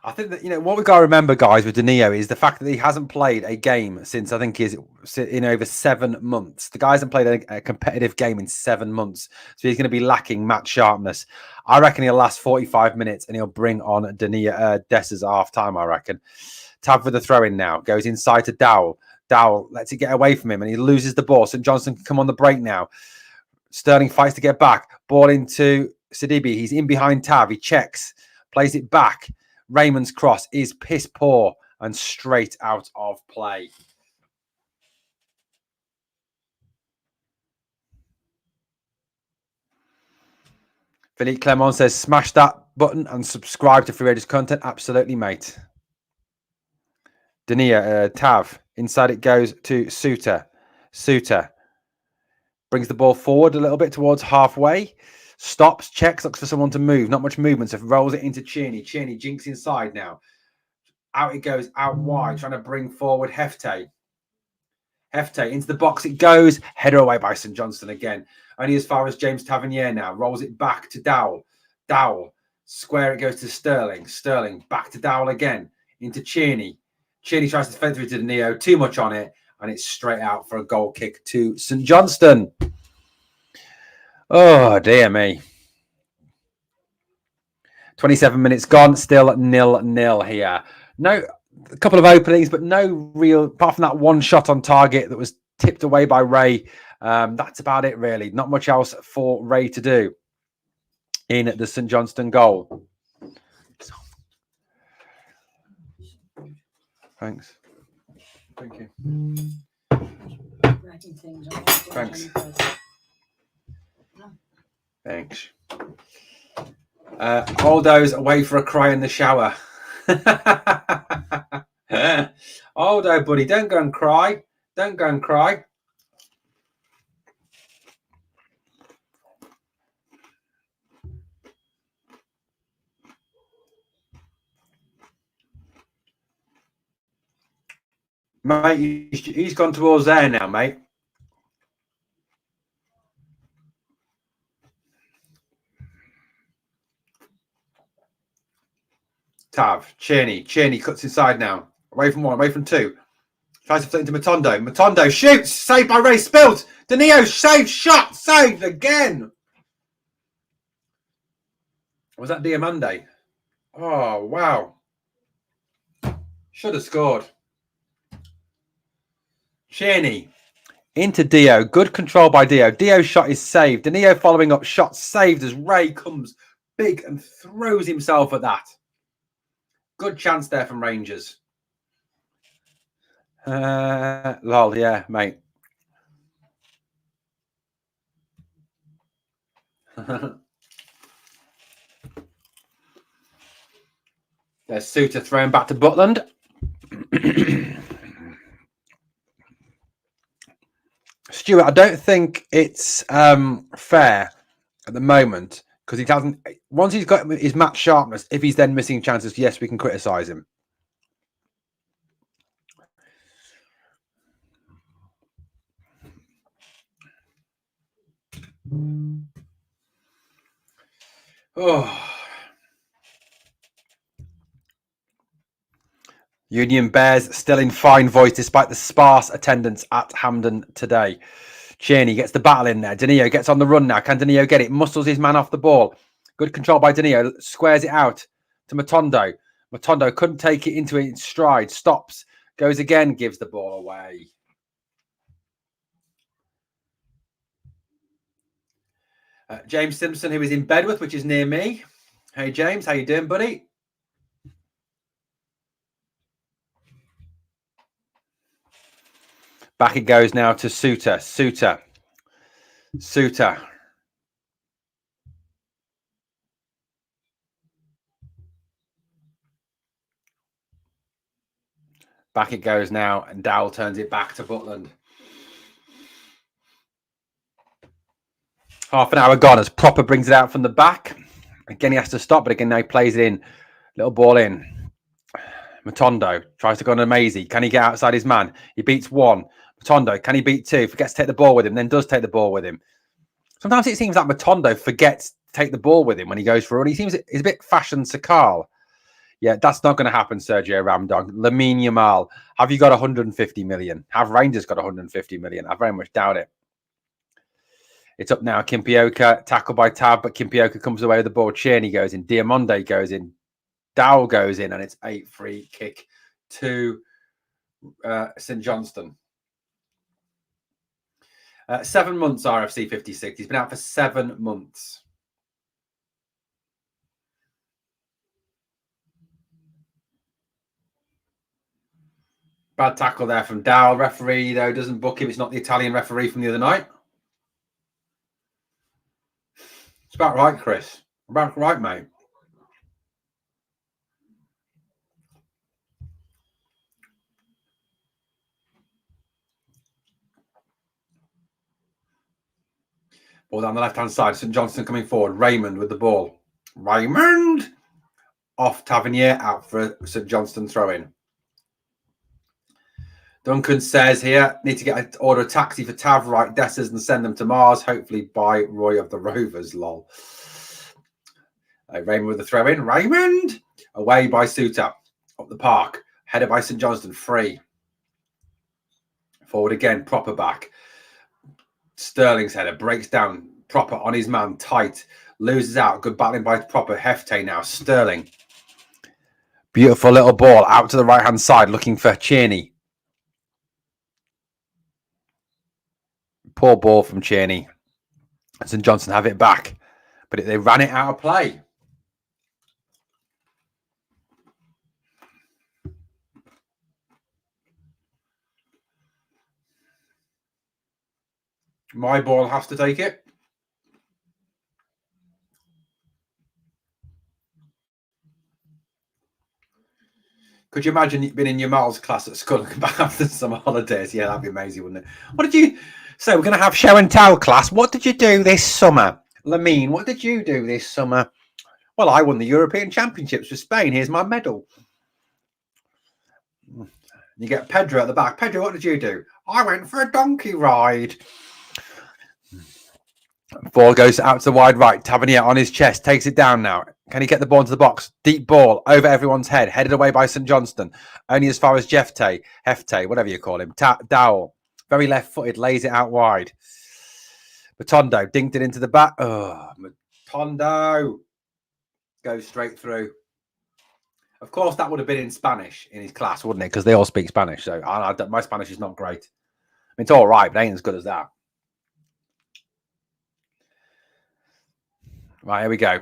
I think that, what we've got to remember, guys, with Danilo is the fact that he hasn't played a game since, I think, he's in over 7 months. The guy hasn't played a competitive game in 7 months. So he's going to be lacking match sharpness. I reckon he'll last 45 minutes and he'll bring on Danilo Dessers at half time, I reckon. Tab for the throw in now. Goes inside to Dowell. Dowell lets it get away from him and he loses the ball. St Johnstone can come on the break now. Sterling fights to get back. Ball into Sidibe. He's in behind Tav. He checks. Plays it back. Raymond's cross is piss poor and straight out of play. Philippe Clement says, smash that button and subscribe to Free Rangers content. Absolutely, mate. Dania, Tav. Inside it goes to Suter. Suter brings the ball forward a little bit towards halfway. Stops, checks, looks for someone to move. Not much movement, so rolls it into Tierney. Tierney jinks inside now. Out it goes, out wide, trying to bring forward Hefte. Hefte into the box it goes. Header away by St Johnstone again. Only as far as James Tavernier now. Rolls it back to Dowell. Dowell. Square it goes to Sterling. Sterling back to Dowell again. Into Tierney. Tierney tries to defend through to Neo. Too much on it. And it's straight out for a goal kick to St Johnstone. Oh, dear me. 27 minutes gone. Still 0-0 here. No, a couple of openings, but no real, apart from that one shot on target that was tipped away by Ray. That's about it, really. Not much else for Ray to do in the St Johnstone goal. Thanks. Thank you. Thanks. Thanks. Aldo's away for a cry in the shower. Aldo, buddy, don't go and cry. Don't go and cry. Mate, he's gone towards there now, mate. Tav, Tierney cuts inside now. Away from one, away from two. Tries to flick into Matondo. Matondo shoots. Saved by Ray. Spilled. Danilo saved. Shot. Saved again. Was that Diamande? Oh, wow. Should have scored. Tierney. Into Dio. Good control by Dio. Dio's shot is saved. Danilo following up. Shot saved as Ray comes big and throws himself at that. Good chance there from Rangers. Lol, yeah, mate. There's Suter thrown back to Butland. Stuart, I don't think it's fair at the moment because he hasn't. Once he's got his match sharpness, if he's then missing chances, yes, we can criticise him. Oh. Union Bears still in fine voice despite the sparse attendance at Hampden today. Cheney gets the battle in there. Danilo gets on the run now. Can Danilo get it? Muscles his man off the ball. Good control by Danilo. Squares it out to Matondo. Matondo couldn't take it into its stride. Stops. Goes again. Gives the ball away. James Simpson, who is in Bedworth, which is near me. Hey, James. How you doing, buddy? Back it goes now to Suter. Suter. Back it goes now, and Dowell turns it back to Butland. Half an hour gone as Proper brings it out from the back. Again, he has to stop, but again, now he plays it in. Little ball in. Matondo tries to go on a Maisie. Can he get outside his man? He beats one. Matondo, can he beat two? Forgets to take the ball with him, then does take the ball with him. Sometimes it seems like Matondo forgets to take the ball with him when he goes for a run. He's a bit fashion Sakal. Yeah, that's not going to happen, Sergio Ramdog. Lamine Yamal, have you got 150 million? Have Rangers got 150 million? I very much doubt it. It's up now. Kimpioka, tackled by Tab, but Kimpioka comes away with the ball. Cheney goes in. Diamonde goes in. Dowell goes in, and it's 8-free kick to St Johnstone. 7 months, RFC 56. He's been out for 7 months. Bad tackle there from Dowell. Referee, though, doesn't book him. It's not the Italian referee from the other night. It's about right, Chris. About right, mate. Ball down the left-hand side. St Johnstone coming forward. Raymond with the ball. Raymond! Off Tavernier, out for St Johnstone throw-in. Duncan says here, need to order a taxi for Tav, write Dessers and send them to Mars, hopefully by Roy of the Rovers, lol. Raymond with the throw-in. Raymond! Away by Suter. Up the park. Headed by St Johnstone. Free. Forward again. Proper back. Sterling's header. Breaks down. Proper on his man. Tight. Loses out. Good battling by Proper. Hefte now. Sterling. Beautiful little ball out to the right-hand side looking for Cheney. Poor ball from Cheney. St Johnstone have it back. But they ran it out of play. My ball has to take it. Could you imagine you've been in your Miles class at school and come back after summer holidays? Yeah, that'd be amazing, wouldn't it? What did you... So we're going to have show and tell class. What did you do this summer? Lamine, what did you do this summer? Well, I won the European Championships for Spain. Here's my medal. You get Pedro at the back. Pedro, what did you do? I went for a donkey ride. Ball goes out to the wide right. Tavernier on his chest. Takes it down now. Can he get the ball into the box? Deep ball over everyone's head. Headed away by St Johnstone. Only as far as Hefte, whatever you call him. Dowell. Very left-footed. Lays it out wide. Matondo dinked it into the back. Oh, Matondo. Goes straight through. Of course, that would have been in Spanish in his class, wouldn't it? Because they all speak Spanish. So my Spanish is not great. I mean, it's all right, but it ain't as good as that. Right, here we go.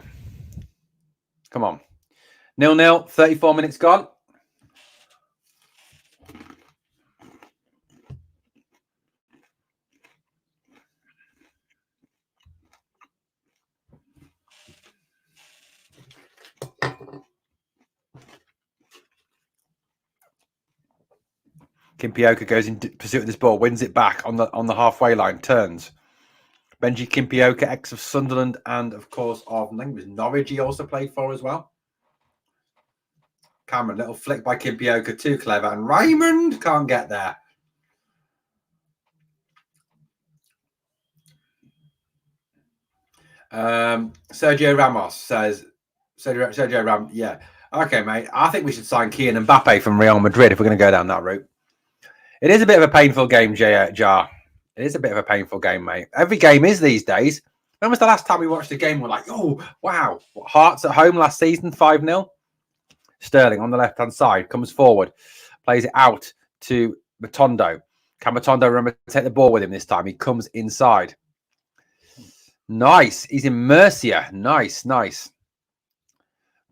Come on. 0-0, 34 minutes gone. Kimpioka goes in pursuit of this ball, wins it back on the halfway line, turns. Benji Kimpioka, ex of Sunderland and, of course, I think it was Norwich he also played for as well. Cameron, little flick by Kimpioka, too clever. And Raymond can't get there. Sergio Ramos says, Sergio Ramos, yeah. Okay, mate. I think we should sign Kylian Mbappe from Real Madrid if we're going to go down that route. It is a bit of a painful game, Jar. It is a bit of a painful game, mate. Every game is these days. When was the last time we watched a game? We're like, oh, wow. Hearts at home last season, 5-0. Sterling on the left-hand side comes forward, plays it out to Matondo. Can Matondo remember to take the ball with him this time? He comes inside. Nice. He's in Murcia. Nice.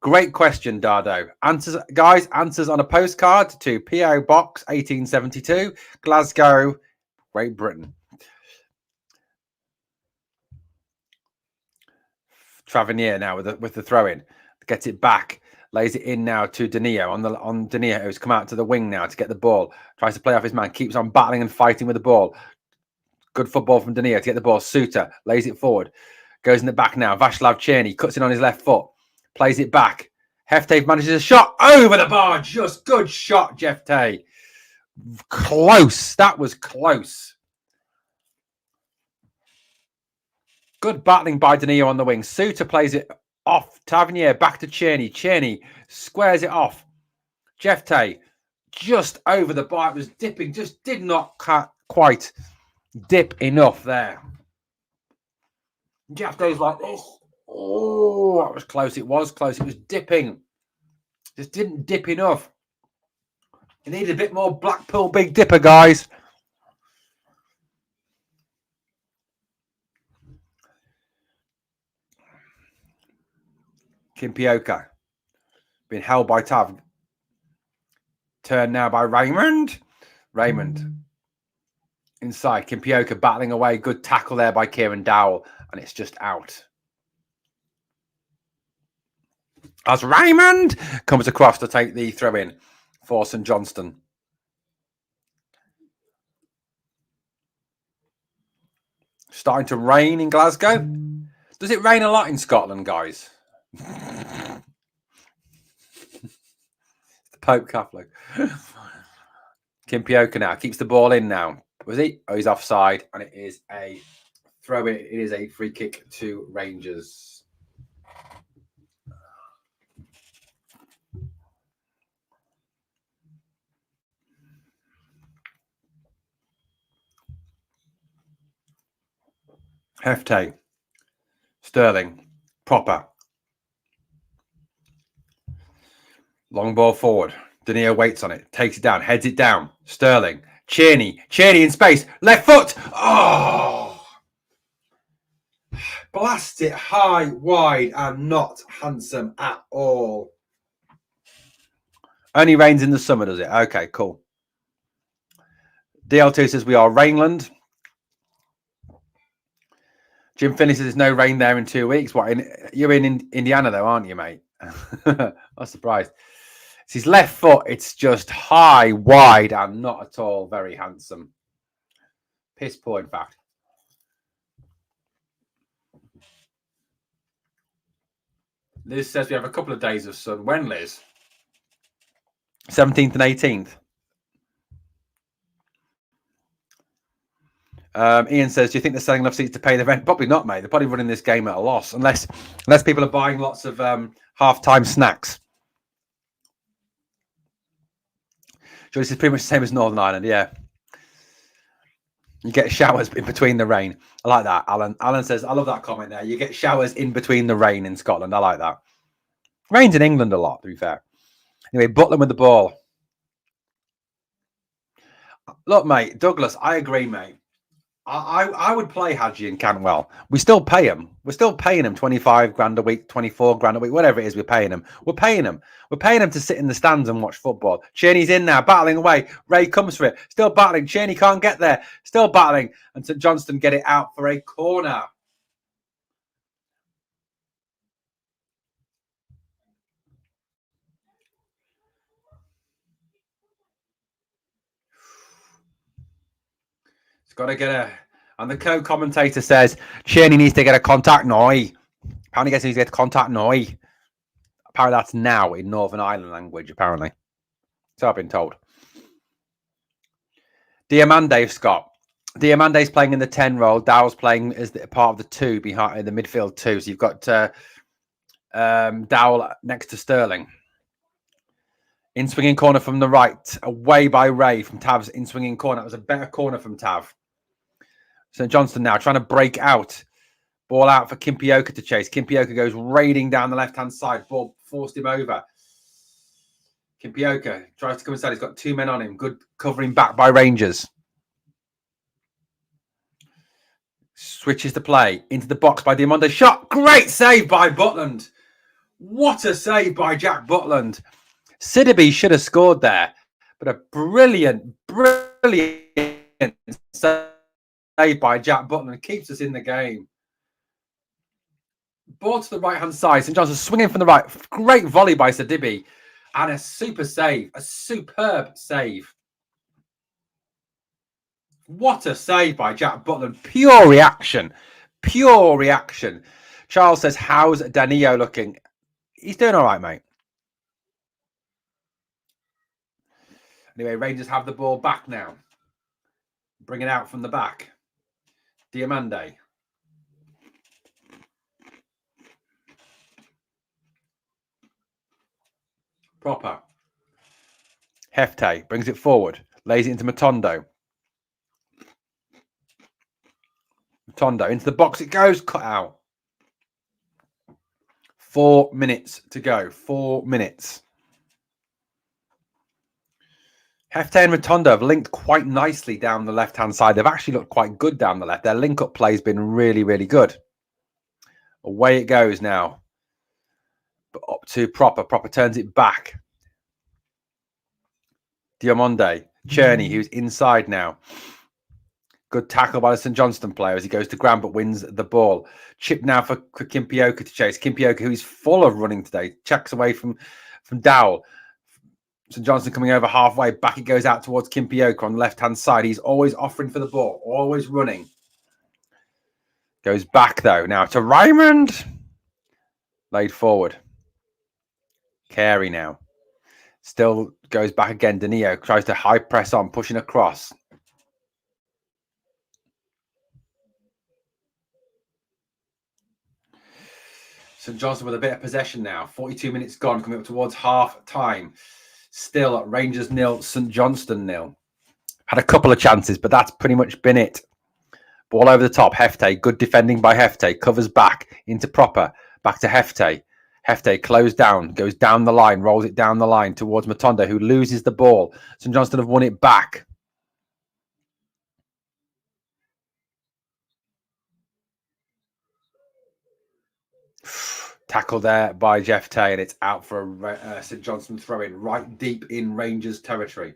Great question, Dardo. Answers, guys, answers on a postcard to P.O. Box 1872, Glasgow, Great Britain. Travenier now with the throw-in. Gets it back. Lays it in now to Danilo on Danilo, who's come out to the wing now to get the ball. Tries to play off his man. Keeps on battling and fighting with the ball. Good football from Danilo to get the ball. Suter lays it forward. Goes in the back now. Václav Černý cuts it on his left foot. Plays it back. Hefte manages a shot over the bar. Just good shot, Hefte. Close. That was close. Good battling by Danilo on the wing. Suter plays it off. Tavernier back to Černý. Černý squares it off. Hefte just over the bar. It was dipping. Just did not quite dip enough there. Jeffte's like this. Oh, that was close. It was close. It was dipping. Just didn't dip enough. It needed a bit more Blackpool Big Dipper, guys. Kimpioka. Being held by Tav. Turned now by Raymond. Raymond. Inside. Kimpioka battling away. Good tackle there by Kieran Dowell. And it's just out. As Raymond comes across to take the throw in for St Johnstone. Starting to rain in Glasgow. Does it rain a lot in Scotland, guys? The Pope Catholic. Kimpioka now keeps the ball in now. Was he? Oh, he's offside. And it is a throw in. It is a free kick to Rangers. Hefte. Sterling. Proper. Long ball forward. Danilo waits on it. Takes it down. Heads it down. Sterling. Černý. Černý in space. Left foot. Oh! Blast it high, wide, and not handsome at all. Only rains in the summer, does it? Okay, cool. DL2 says we are Rainland. Jim Finney says there's no rain there in 2 weeks. What? You're in Indiana, though, aren't you, mate? I'm surprised. It's his left foot. It's just high, wide, and not at all very handsome. Piss poor, in fact. Liz says we have a couple of days of sun. When, Liz? 17th and 18th. Ian says, do you think they're selling enough seats to pay the rent? Probably not, mate. They're probably running this game at a loss, unless people are buying lots of half-time snacks. So this is pretty much the same as Northern Ireland, yeah. You get showers in between the rain. I like that, Alan. Alan says, I love that comment there. You get showers in between the rain in Scotland. I like that. Rains in England a lot, to be fair. Anyway, Butland with the ball. Look, mate, Douglas, I agree, mate. I would play Hadji and Cantwell. We still pay him. We're still paying him 25 grand a week, 24 grand a week, whatever it is we're paying him. We're paying him. We're paying him to sit in the stands and watch football. Černy's in now, battling away. Ray comes for it. Still battling. Černy can't get there. Still battling. And St Johnstone get it out for a corner. He's got to get a... And the co-commentator says, Cheney needs to get a contact now. Apparently he needs to get contact now. Apparently that's now in Northern Ireland language, apparently. So I've been told. Diamande, Scott. Diamande's playing in the 10 role. Dowell's playing as part of the 2 behind the midfield 2. So you've got Dowell next to Sterling. In swinging corner from the right. Away by Ray from Tav's in swinging corner. That was a better corner from Tav. St Johnstone now trying to break out. Ball out for Kimpioka to chase. Kimpioka goes raiding down the left-hand side. Ball forced him over. Kimpioka tries to come inside. He's got 2 men on him. Good covering back by Rangers. Switches the play into the box by Diamande. Shot. Great save by Butland. What a save by Jack Butland. Sidibe should have scored there. But a brilliant save by Jack Butland. Keeps us in the game. Ball to the right-hand side. St Johnstone swinging from the right. Great volley by Sidibe. And a super save. A superb save. What a save by Jack Butland. Pure reaction. Pure reaction. Charles says, how's Danilo looking? He's doing all right, mate. Anyway, Rangers have the ball back now. Bring it out from the back. Diamande. Proper. Hefte brings it forward. Lays it into Matondo. Matondo into the box it goes. Cut out. 4 minutes to go. 4 minutes. Hefte and Rotondo have linked quite nicely down the left-hand side. They've actually looked quite good down the left. Their link-up play has been really, really good. Away it goes now. But up to Proper. Proper turns it back. Diamande. Cherney, who's inside now. Good tackle by the St Johnstone player as he goes to ground but wins the ball. Chip now for Kimpioka to chase. Kimpioka, who is full of running today, checks away from Dowell. St Johnstone coming over halfway. Back it goes out towards Kimpioka on the left-hand side. He's always offering for the ball. Always running. Goes back, though. Now to Raymond. Laid forward. Carey now. Still goes back again. Danilo tries to high press on, pushing across. St Johnstone with a bit of possession now. 42 minutes gone, coming up towards half time. Still at Rangers 0, St Johnstone 0. Had a couple of chances, but that's pretty much been it. Ball over the top. Hefte, good defending by Hefte. Covers back into Proper. Back to Hefte. Hefte closed down, goes down the line, rolls it down the line towards Matondo, who loses the ball. St Johnstone have won it back. Tackle there by Jeff Tay, and it's out for a St Johnstone throw-in right deep in Rangers territory.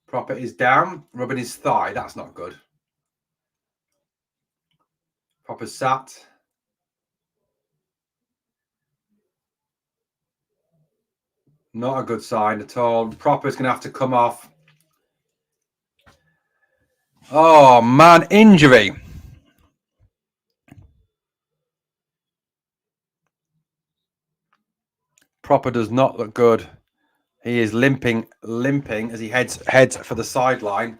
Proper is down, rubbing his thigh. That's not good. Proper sat. Not a good sign at all. Proper's going to have to come off. Oh, man, injury. Proper does not look good. He is limping as he heads for the sideline.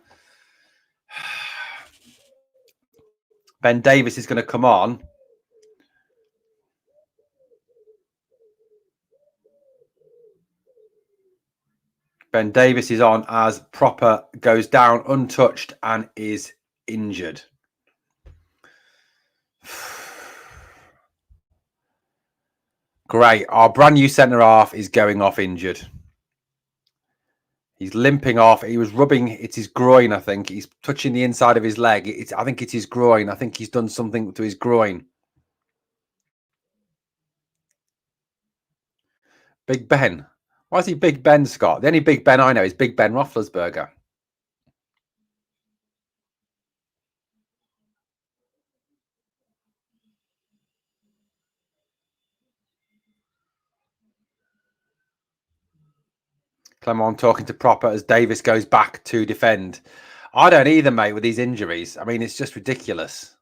Ben Davis is going to come on. Ben Davis is on as Proper goes down untouched and is injured. Great. Our brand new centre-half is going off injured. He's limping off. He was rubbing. It's his groin, I think. He's touching the inside of his leg. I think it's his groin. I think he's done something to his groin. Big Ben. Why is he Big Ben, Scott? The only Big Ben I know is Big Ben Roethlisberger. Clement talking to Proper as Davis goes back to defend. I don't either, mate, with these injuries. I mean, it's just ridiculous.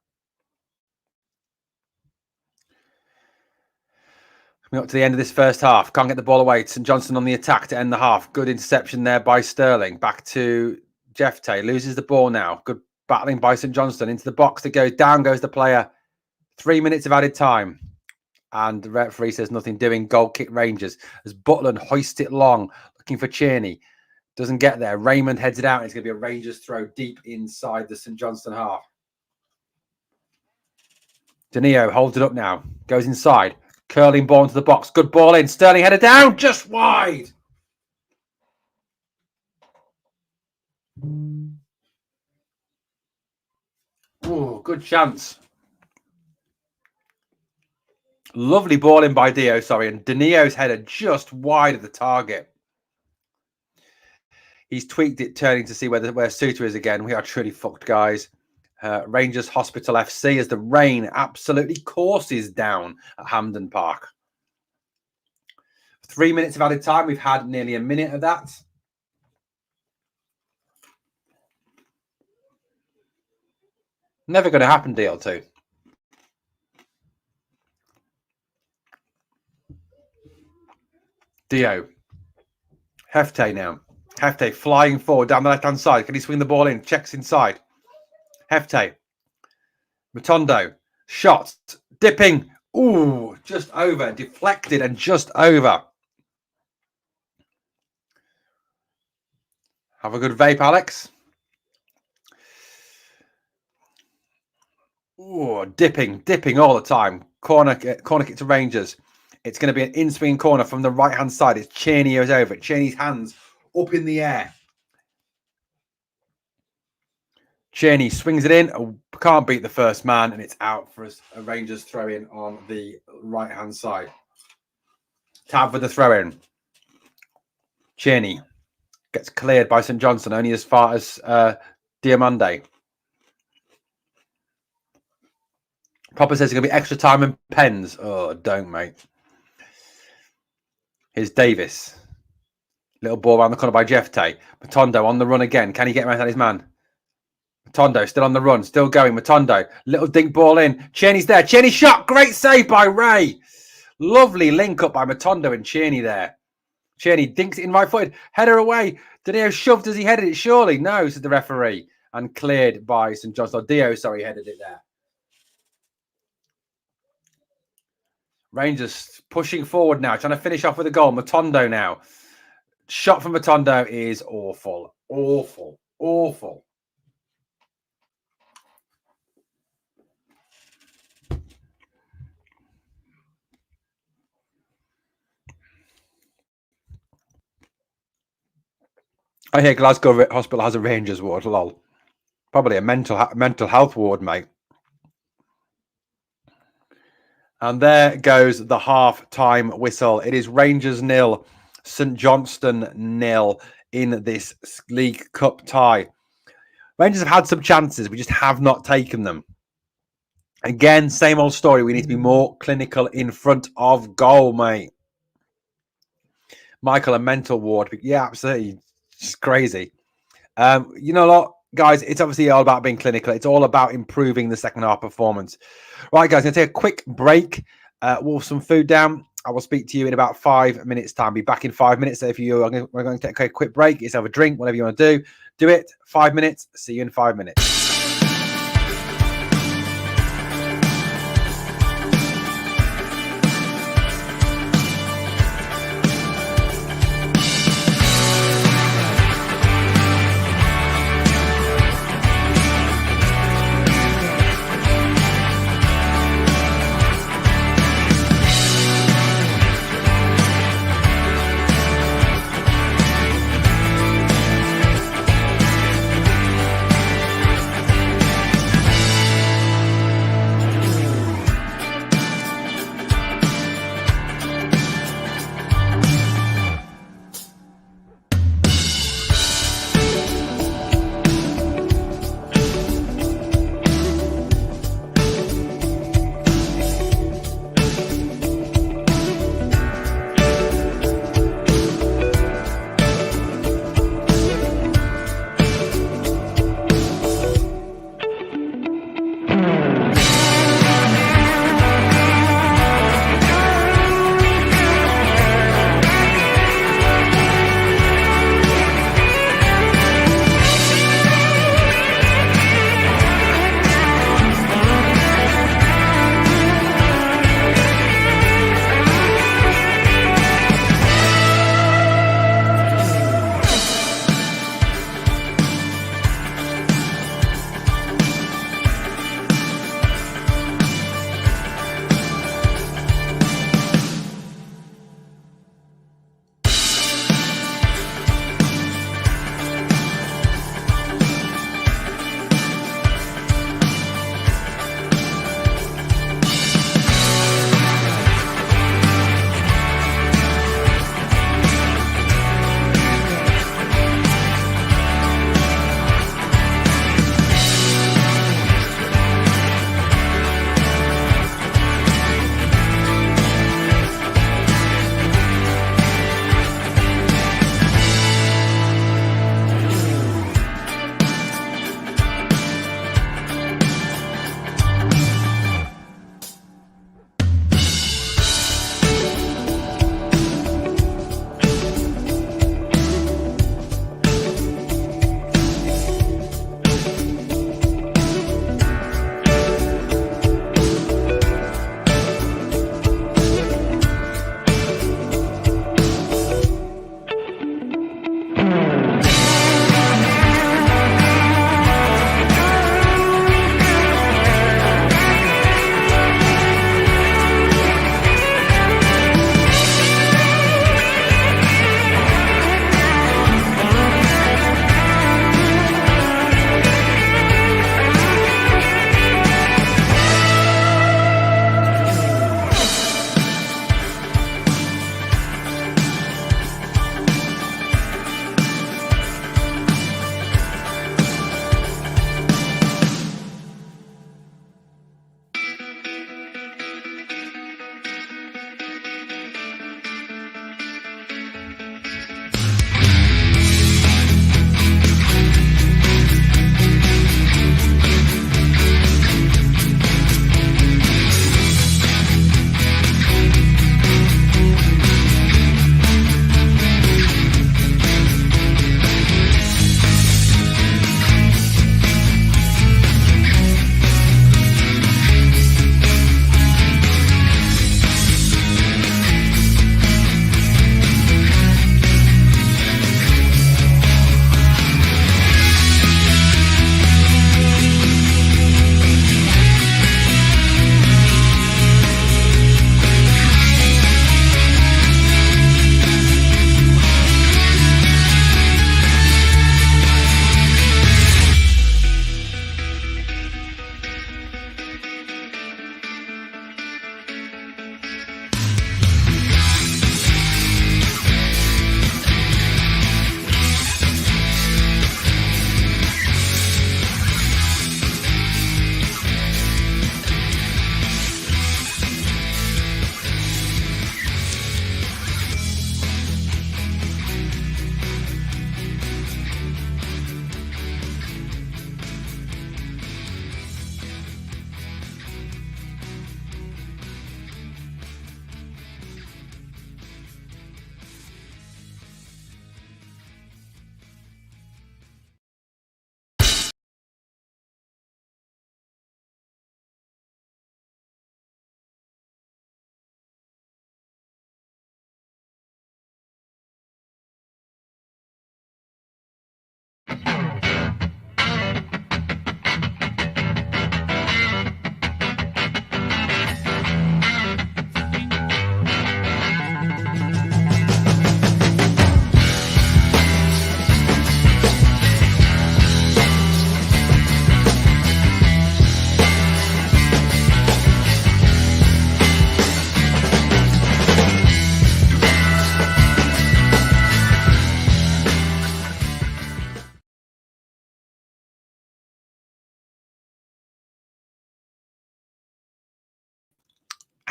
Coming up to the end of this first half. Can't get the ball away. St Johnstone on the attack to end the half. Good interception there by Sterling. Back to Jeff Tay. Loses the ball now. Good battling by St Johnstone. Into the box that goes down goes the player. 3 minutes of added time. And the referee says nothing doing. Goal kick Rangers. As Butland hoists it long. Looking for Cheney. Doesn't get there. Raymond heads it out. It's going to be a Rangers throw deep inside the St Johnstone half. Danilo holds it up now. Goes inside. Curling ball into the box. Good ball in. Sterling header down. Just wide. Oh, good chance. Lovely ball in by Dio, sorry. And Danio's header just wide of the target. He's tweaked it, turning to see where Suter is again. We are truly fucked, guys. Rangers Hospital FC as the rain absolutely courses down at Hampden Park. 3 minutes of added time. We've had nearly a minute of that. Never going to happen, DL2. Dio. Hefte now. Hefte flying forward down the left-hand side. Can he swing the ball in? Checks inside. Hefte. Matondo. Shot. Dipping. Ooh, just over. Deflected and just over. Have a good vape, Alex. Ooh, dipping all the time. Corner kick to Rangers. It's going to be an in-swing corner from the right-hand side. It's Cheney who's over it. Cheney's hands up in the air. Cheney swings it in. Can't beat the first man, and it's out for a Rangers throw-in on the right-hand side. Tab with the throw-in. Cheney gets cleared by St Johnstone, only as far as Diamande. Popper says it's going to be extra time and pens. Oh, don't, mate. Here's Davis. Little ball around the corner by Jeff Tay. Matondo on the run again. Can he get around his man? Matondo still on the run. Still going. Matondo. Little dink ball in. Cheney's there. Cheney shot. Great save by Ray. Lovely link up by Matondo and Cheney there. Cheney dinks it in right footed. Header away. Danilo shoved as he headed it. Surely. No, said the referee. And cleared by St Johnstone. Dio, sorry, headed it there. Rangers pushing forward now, trying to finish off with a goal. Matondo now. Shot from Matondo is awful. Awful. Awful. I hear Glasgow Hospital has a Rangers ward. Lol. Probably a mental health ward, mate. And there goes the half-time whistle. It is Rangers 0, St Johnstone 0 in this League Cup tie. Rangers have had some chances. We just have not taken them. Again, same old story. We need to be more clinical in front of goal, mate. Michael, a mental ward. Yeah, absolutely. It's crazy. You know what, guys? It's obviously all about being clinical. It's all about improving the second half performance. Right, guys, I'm going to take a quick break. Wolf some food down. I will speak to you in about 5 minutes' time. Be back in 5 minutes. So if we're going to take a quick break, have a drink, whatever you want to do it. 5 minutes. See you in 5 minutes.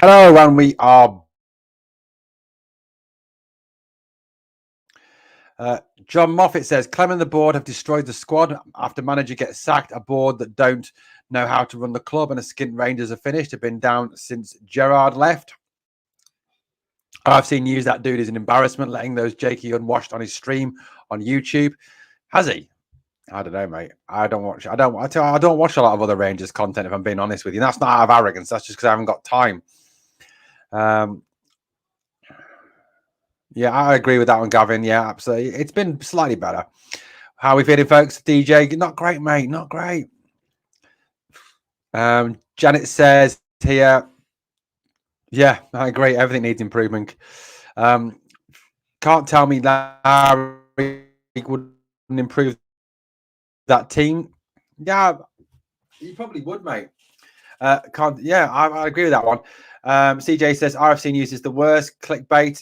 Hello, and we are. John Moffat says Clem and the board have destroyed the squad after manager gets sacked. A board that don't know how to run the club, and a skint Rangers are finished. Have been down since Gerrard left. I've seen use that dude as an embarrassment, letting those Jakey unwashed on his stream on YouTube. Has he? I don't know, mate. I don't watch a lot of other Rangers content, if I'm being honest with you. And that's not out of arrogance. That's just because I haven't got time. Yeah, I agree with that one, Gavin. Yeah, absolutely. It's been slightly better. How are we feeling, folks? DJ, not great, mate. Not great. Janet says here, yeah, I agree. Everything needs improvement. Can't tell me that Harry wouldn't improve that team. Yeah, you probably would, mate. I agree with that one. CJ says RFC News is the worst clickbait.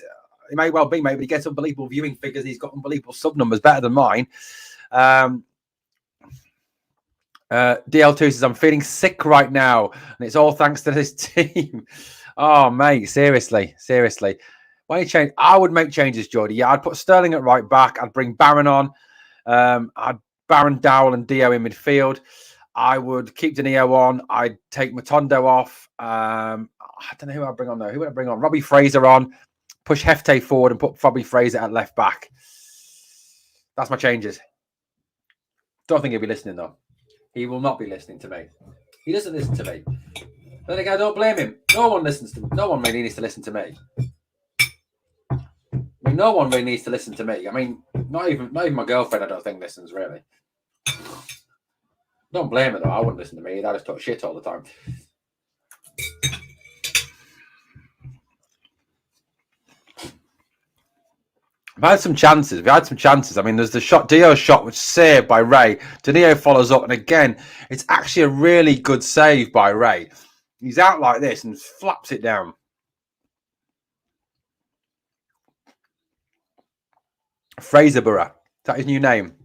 It may well be, mate, but he gets unbelievable viewing figures. He's got unbelievable sub numbers, better than mine. DL2 says, I'm feeling sick right now, and it's all thanks to this team. Oh, mate, seriously. Why you change? I would make changes, Geordie. Yeah, I'd put Sterling at right back. I'd bring Barron on. I'd Barron, Dowell, and Dio in midfield. I would keep Danilo on. I'd take Matondo off. I don't know who I'd bring on, though. Who would I bring on? Robbie Fraser on. Push Hefte forward and put Robbie Fraser at left back. That's my changes. Don't think he'll be listening, though. He will not be listening to me. He doesn't listen to me. Then again, I don't blame him. No one listens to me. No one really needs to listen to me. I mean, no one really needs to listen to me. I mean, not even my girlfriend, I don't think, listens, really. Don't blame her, though. I wouldn't listen to me. I just talk shit all the time. We've had some chances. I mean, there's the shot, Dio's shot, which saved by Ray. Danilo follows up, and again, it's actually a really good save by Ray. He's out like this and flaps it down. Fraserborough. Is that his new name?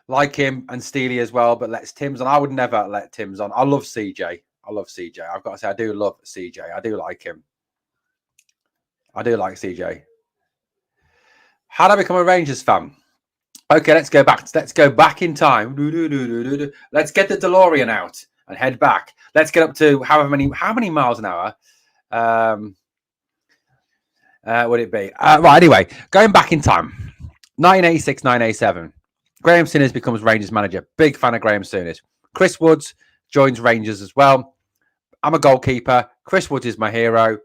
Like him and Steely as well, but lets Tim's on. I would never let Tim's on. I love CJ. I've got to say, I do love CJ. I do like him. I do like CJ. How did I become a Rangers fan? Okay, let's go back in time. Let's get the DeLorean out and head back. Let's get up to how many miles an hour would it be? Right, anyway, going back in time. 1986, 1987. Graham Sinners becomes Rangers manager. Big fan of Graham Sinners. Chris Woods joins Rangers as well. I'm a goalkeeper. Chris Woods is my hero.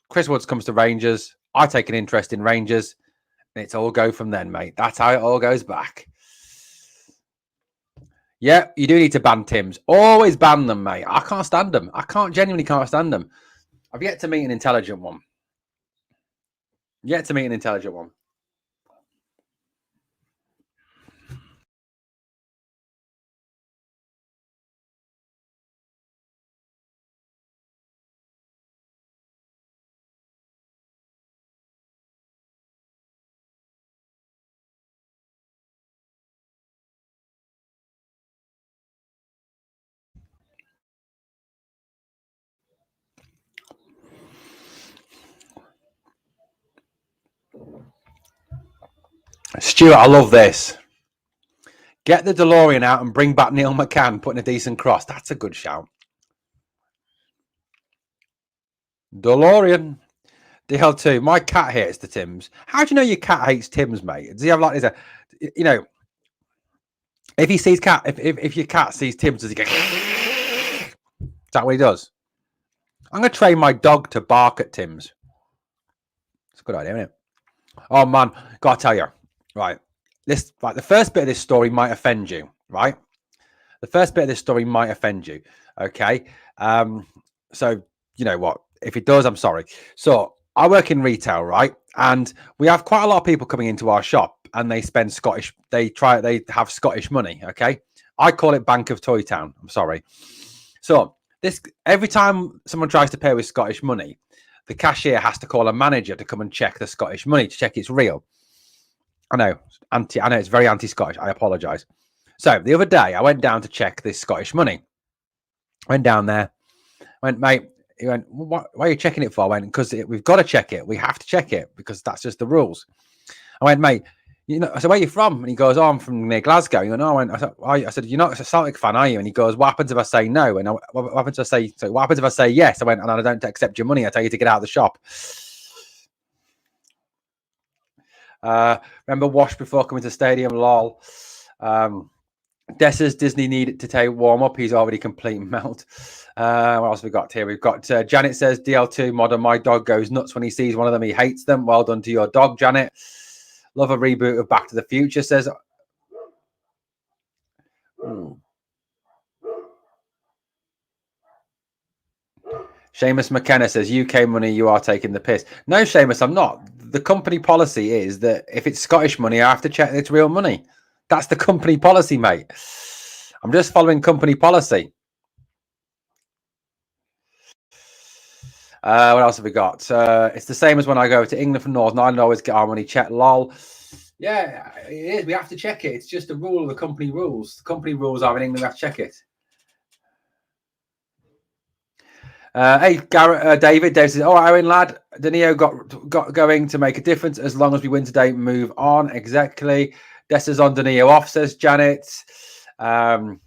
Chris Woods comes to Rangers. I take an interest in Rangers. And it's all go from then, mate. That's how it all goes back. Yeah, you do need to ban Tims. Always ban them, mate. I can't stand them. Genuinely can't stand them. I've yet to meet an intelligent one. Stuart, I love this. Get the DeLorean out and bring back Neil McCann putting a decent cross. That's a good shout. DeLorean. DL2. My cat hates the Tims. How do you know your cat hates Tims, mate? Does he have like, if he sees cat, if your cat sees Tims, does he go? Is that what he does? I'm going to train my dog to bark at Tims. It's a good idea, isn't it? Oh, man. Got to tell you. Right. The first bit of this story might offend you, right? Okay. So, you know what? If it does, I'm sorry. So, I work in retail, right? And we have quite a lot of people coming into our shop and they spend Scottish, they have Scottish money. Okay. I call it Bank of Toy Town. I'm sorry. So this, every time someone tries to pay with Scottish money, the cashier has to call a manager to come and check the Scottish money to check it's real. I know, I know it's very anti-Scottish. I apologize. So the other day I went down to check this Scottish money. Went down there, went, mate, he went, why are you checking it for? I went, because we've got to check it. We have to check it because that's just the rules. I went, mate, you know, I said, where are you from? And he goes, oh, I'm from near Glasgow. He went, oh, I said, you're not a Celtic fan, are you? And he goes, what happens if I say no? And what happens if I say yes? I went, and I don't accept your money. I tell you to get out of the shop. Remember wash before coming to stadium, lol. Dessa's Disney needed to take warm up. He's already complete melt. What else have we got here? We've got Janet says DL2 modern. My dog goes nuts when he sees one of them. He hates them. Well done to your dog, Janet. Love a reboot of Back to the Future, says. Seamus McKenna says UK money. You are taking the piss. No, Seamus, I'm not. The company policy is that if it's Scottish money, I have to check it's real money. That's the company policy, mate. I'm just following company policy. What else have we got? It's the same as when I go to England from Northern Ireland. I always get our money checked. Lol. Yeah, it is. We have to check it. It's just a rule of the company rules. The company rules are in England. We have to check it. Hey, Garrett, David says, "Oh, Owen, lad, Danilo got going to make a difference as long as we win today. Move on." Exactly. Dessa's on Danilo off, says Janet. DL2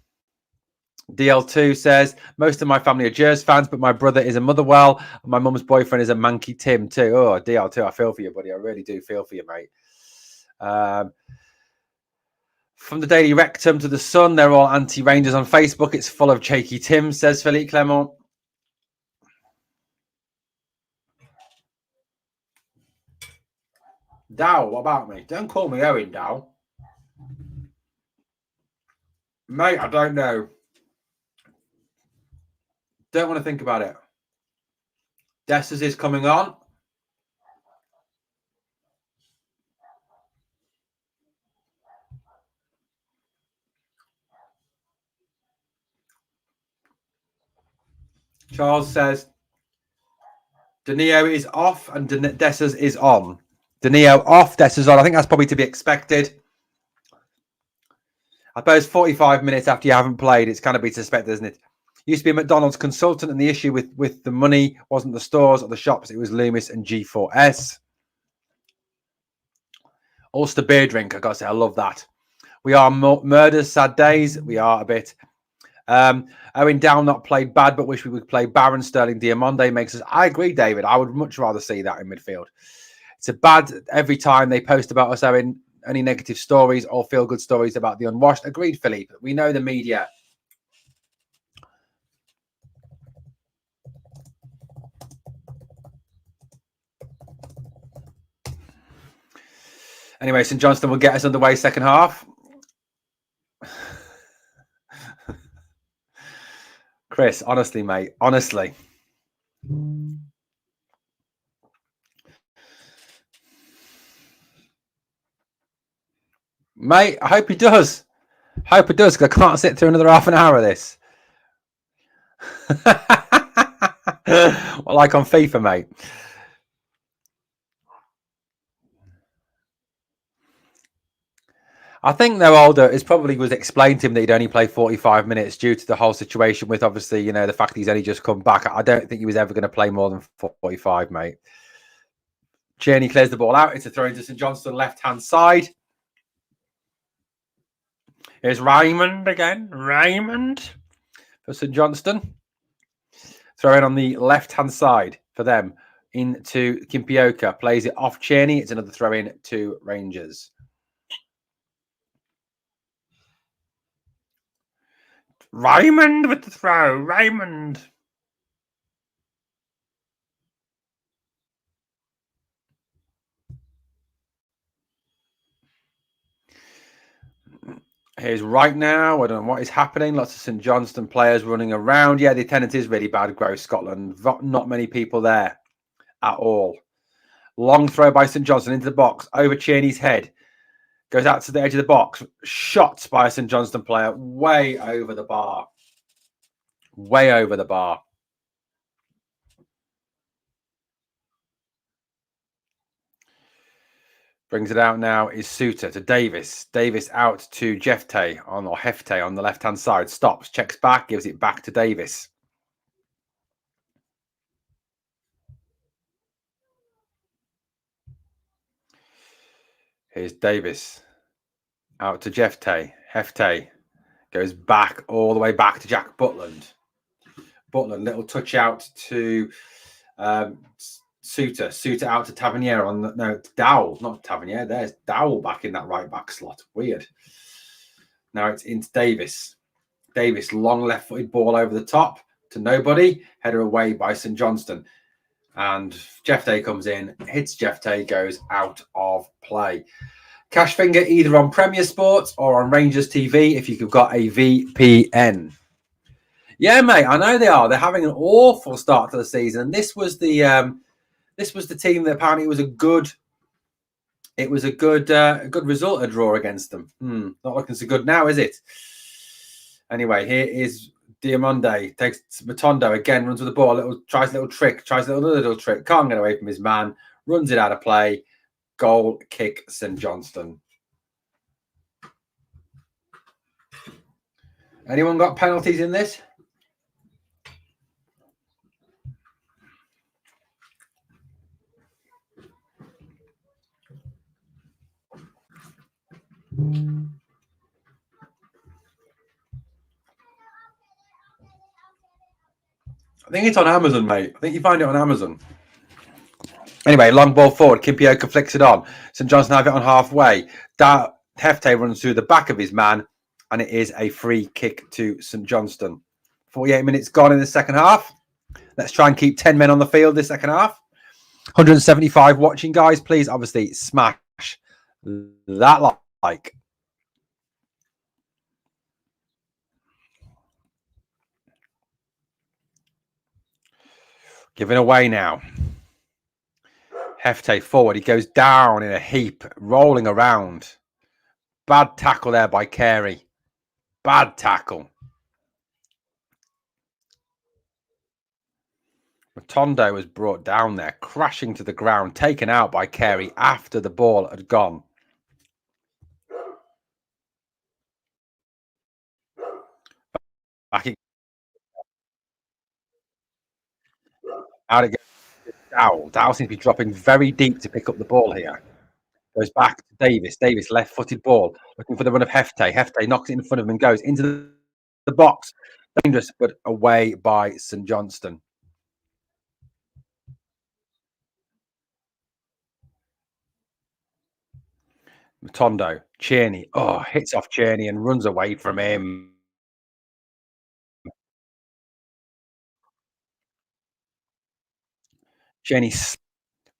says, most of my family are Jers fans, but my brother is a Motherwell. And my mum's boyfriend is a Manky Tim too. Oh, DL2, I feel for you, buddy. I really do feel for you, mate. From the Daily Rectum to the Sun, they're all anti-Rangers on Facebook. It's full of shaky Tim, says Philippe Clement. Dow, what about me? Don't call me Owen, Dow. Mate, I don't know. Don't want to think about it. Dessers is coming on. Charles says Danilo is off and Dessers is on. Danilo off, Dessers on. I think that's probably to be expected. I suppose 45 minutes after you haven't played, it's kind of be suspected, isn't it? Used to be a McDonald's consultant, and the issue with the money wasn't the stores or the shops. It was Loomis and G4S. Ulster beer drink. I got to say, I love that. We are murders, sad days. We are a bit. Owen Down not played bad, but wish we would play Baron Sterling Diamande makes us. I agree, David. I would much rather see that in midfield. It's a bad every time they post about us having any negative stories or feel good stories about the unwashed. Agreed, Philippe. We know the media. Anyway, St Johnstone will get us underway second half. Chris, honestly, mate, honestly. Mate, I hope he does. Hope it does, because I can't sit through another half an hour of this. Well, like on FIFA, mate. I think though older is probably was explained to him that he'd only play 45 minutes due to the whole situation with obviously, you know, the fact that he's only just come back. I don't think he was ever going to play more than 45, mate. Tierney clears the ball out. It's a throw into St Johnstone left-hand side. Here's Raymond again. Raymond for St Johnstone. Throw in on the left-hand side for them into Kimpioka. Plays it off Tierney. It's another throw in to Rangers. Raymond with the throw. Raymond. Here's right now. I don't know what is happening. Lots of St Johnstone players running around. Yeah, the attendance is really bad. Gross Scotland. Not many people there at all. Long throw by St Johnstone into the box, over Tierney's head. Goes out to the edge of the box. Shots by a St Johnstone player way over the bar. Way over the bar. Brings it out now is Suter to Davis. Davis out to Hefte on the left-hand side. Stops, checks back, gives it back to Davis. Here's Davis. Out to Hefte. Hefte goes back all the way back to Jack Butland. Butland, little touch out to Suter. Suter out to Tavernier on the, no, Dowell, not Tavernier. There's Dowell back in that right back slot. Weird. Now it's into Davis. Davis, long left-footed ball over the top to nobody. Header away by St Johnstone. And Hefte comes in, hits Hefte, goes out of play. Cash finger either on Premier Sports or on Rangers TV if you've got a VPN. Yeah, mate, I know they are. They're having an awful start to the season. And this was the team that apparently it was a good result, a draw against them. Not looking so good now, is it? Anyway, here is Diamonde, takes Matondo again, runs with the ball, tries a little trick, can't get away from his man, runs it out of play. Goal kick, St Johnstone. Anyone got penalties in this? I think it's on Amazon, mate. I think you find it on Amazon. Anyway, long ball forward. Kimpioka flicks it on. St Johnstone have it on halfway. Hefte runs through the back of his man, and it is a free kick to St Johnstone. 48 minutes gone in the second half. Let's try and keep 10 men on the field this second half. 175 watching, guys. Please, obviously, smash that like. Giving away now. Hefte forward. He goes down in a heap, rolling around. Bad tackle there by Carey. Bad tackle. Matondo was brought down there, crashing to the ground, taken out by Carey after the ball had gone. Back again. Out it goes. Dowell. Dowell seems to be dropping very deep to pick up the ball here. Goes back to Davis. Davis, left-footed ball, looking for the run of Hefte. Hefte knocks it in front of him and goes into the box. Dangerous, but away by St Johnstone. Matondo, Tierney. Oh, hits off Tierney and runs away from him. Tierney,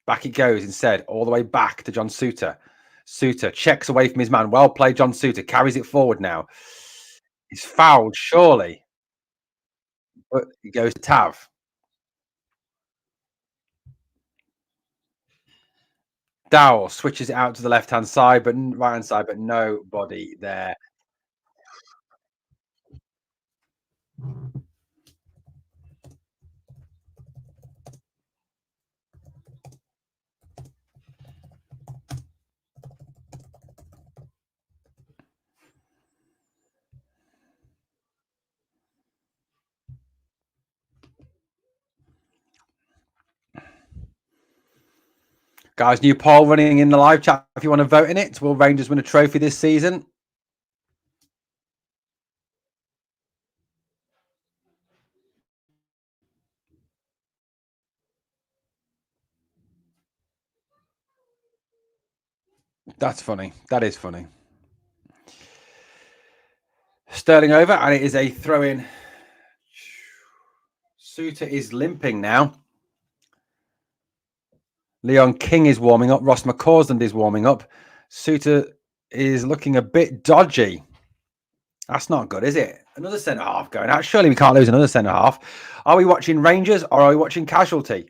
back it goes instead, all the way back to John Suter. Suter checks away from his man. Well played, John Suter. Carries it forward now. He's fouled, surely. But it goes to Tav. Dowell switches it out to the left-hand side, but right-hand side, but nobody there. Guys, new poll running in the live chat. If you want to vote in it, will Rangers win a trophy this season? That's funny. That is funny. Sterling over, and it is a throw-in. Suter is limping now. Leon King is warming up. Ross McCausland is warming up. Suter is looking a bit dodgy. That's not good, is it? Another centre-half going out. Surely we can't lose another centre-half. Are we watching Rangers or are we watching Casualty?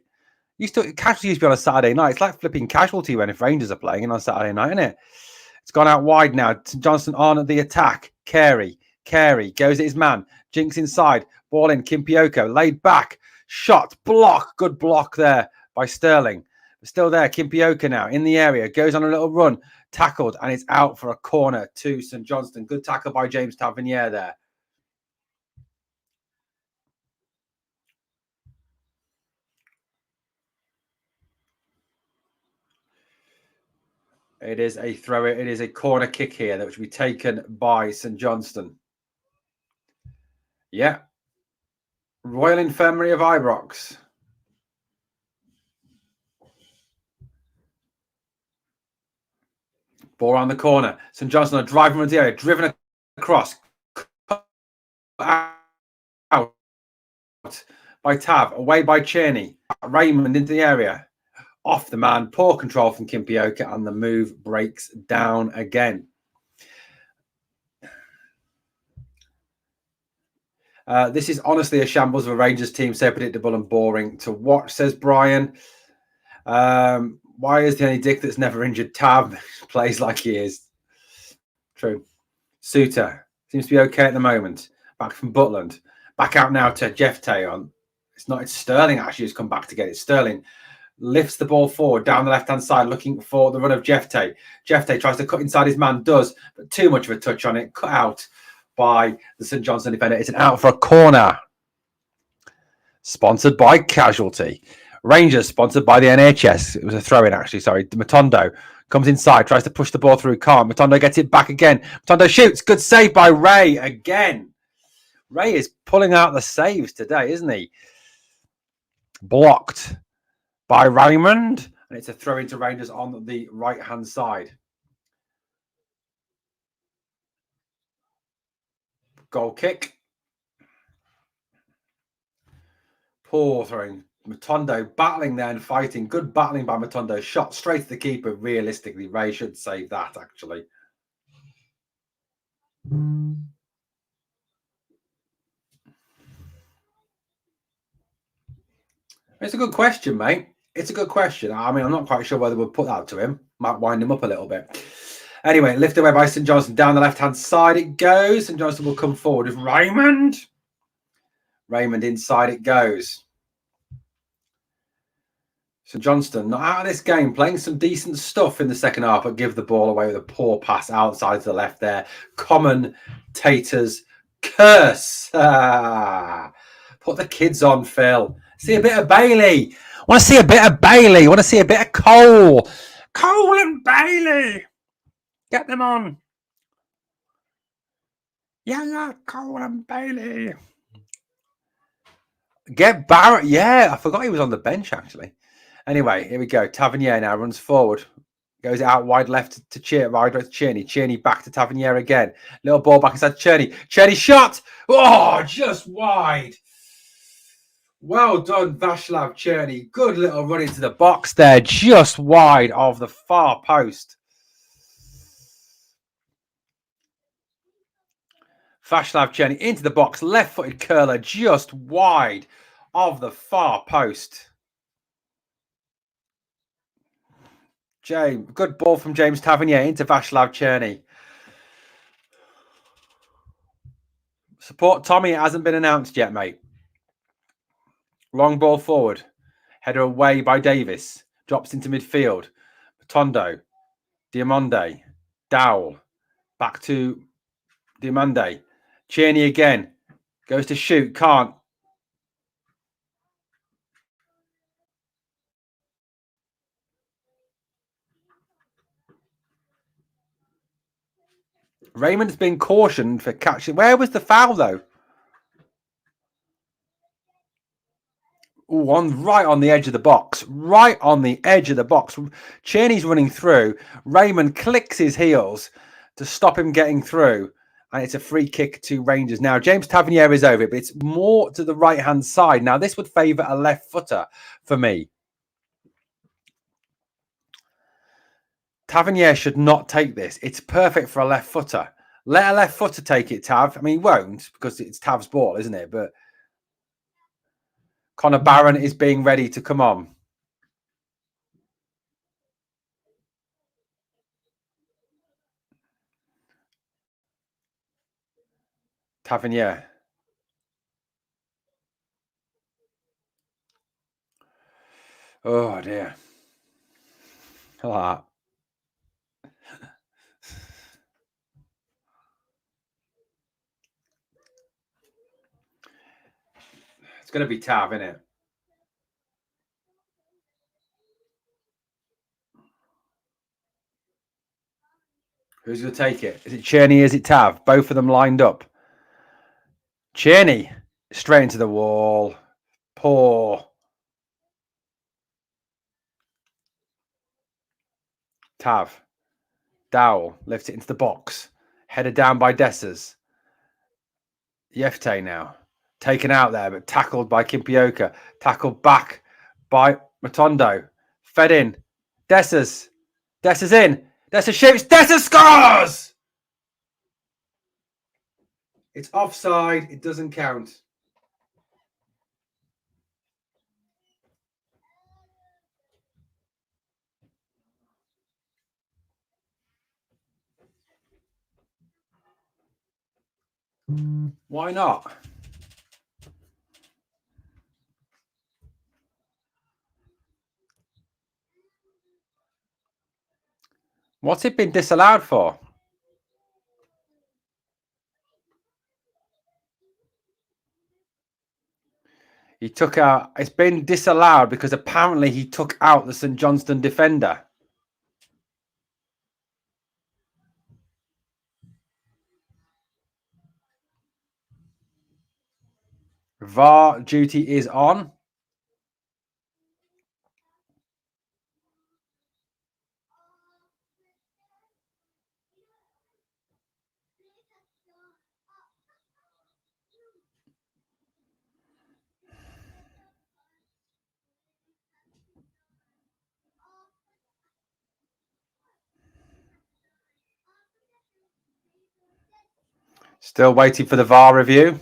Casualty used to be on a Saturday night. It's like flipping Casualty when if Rangers are playing on Saturday night, isn't it? It's gone out wide now. St Johnstone on at the attack. Carey goes at his man. Jinks inside. Ball in. Kimpioka laid back. Shot. Block. Good block there by Sterling. Still there. Kimpioka now in the area. Goes on a little run. Tackled. And it's out for a corner to St Johnstone. Good tackle by James Tavernier there. It is a throw. It is a corner kick here that will be taken by St Johnstone. Yeah. Royal Infirmary of Ibrox. Ball around the corner. St Johnstone are driving into the area, driven across. Out by Tav, away by Cheney. Raymond into the area. Off the man. Poor control from Kimpioka, and the move breaks down again. This is honestly a shambles of a Rangers team, so predictable and boring to watch, says Brian. Why is the only dick that's never injured Tav plays like he is? True. Suter seems to be okay at the moment. Back from Butland. Back out now to Jeff Tayon. It's Sterling actually who's come back to get it. Sterling lifts the ball forward down the left-hand side, looking for the run of Jeff Tay. Jeff Tay tries to cut inside his man, does, but too much of a touch on it. Cut out by the St Johnstone defender. It's an out for a corner. Sponsored by Casualty. Rangers sponsored by the NHS. It was a throw-in, actually. Sorry. Matondo comes inside, tries to push the ball through. Can't. Matondo gets it back again. Matondo shoots. Good save by Ray again. Ray is pulling out the saves today, isn't he? Blocked by Raymond. And it's a throw into Rangers on the right-hand side. Goal kick. Poor throwing. Matondo battling there and fighting. Good battling by Matondo. Shot straight to the keeper. Realistically, Ray should save that, actually. It's a good question, mate. It's a good question. I mean, I'm not quite sure whether we'll put that to him. Might wind him up a little bit. Anyway, lifted away by St Johnstone. Down the left-hand side it goes. St Johnstone will come forward with Raymond. Raymond inside it goes. St Johnstone not out of this game, playing some decent stuff in the second half, but give the ball away with a poor pass outside to the left there. Commentator's curse. Put the kids on, Phil. See a bit of Bailey. Want to see a bit of Bailey. Want to see a bit of Cole. Cole and Bailey. Get them on. Yeah, Cole and Bailey. Get Barrett. Yeah, I forgot he was on the bench, actually. Anyway, here we go. Tavernier now runs forward. Goes out wide left to Cherney. Cherney back to Tavernier again. Little ball back inside Cherney. Cherney shot. Oh, just wide. Well done, Václav Cherney. Good little run into the box there. Just wide of the far post. Václav Cherney into the box. Left-footed curler just wide of the far post. James, good ball from James Tavernier into Václav Cherney. Support Tommy, it hasn't been announced yet, mate. Long ball forward. Header away by Davis. Drops into midfield. Matondo. Diamande. Dowell. Back to Diamande. Cherney again. Goes to shoot. Can't. Raymond's been cautioned for catching. Where was the foul, though? Ooh, right on the edge of the box. Right on the edge of the box. Cherney's running through. Raymond clicks his heels to stop him getting through. And it's a free kick to Rangers. Now, James Tavernier is over it, but it's more to the right-hand side. Now, this would favour a left footer for me. Tavernier should not take this. It's perfect for a left footer. Let a left footer take it, Tav. I mean, he won't because it's Tav's ball, isn't it? But Connor Barron is being ready to come on. Tavernier. Oh dear. Look at that. It's going to be Tav, isn't it? Who's going to take it? Is it Cherney? Is it Tav? Both of them lined up. Cherney straight into the wall. Poor. Tav. Dowell lifts it into the box. Headed down by Dessers. Yefte now. Taken out there, but tackled by Kimpioka. Tackled back by Matondo. Fed in. Dessers. Dessers in. Dessers shoots. Dessers scores! It's offside. It doesn't count. Why not? What's it been disallowed for? He took out. It's been disallowed because apparently he took out the St Johnstone defender. VAR duty is on. Still waiting for the VAR review.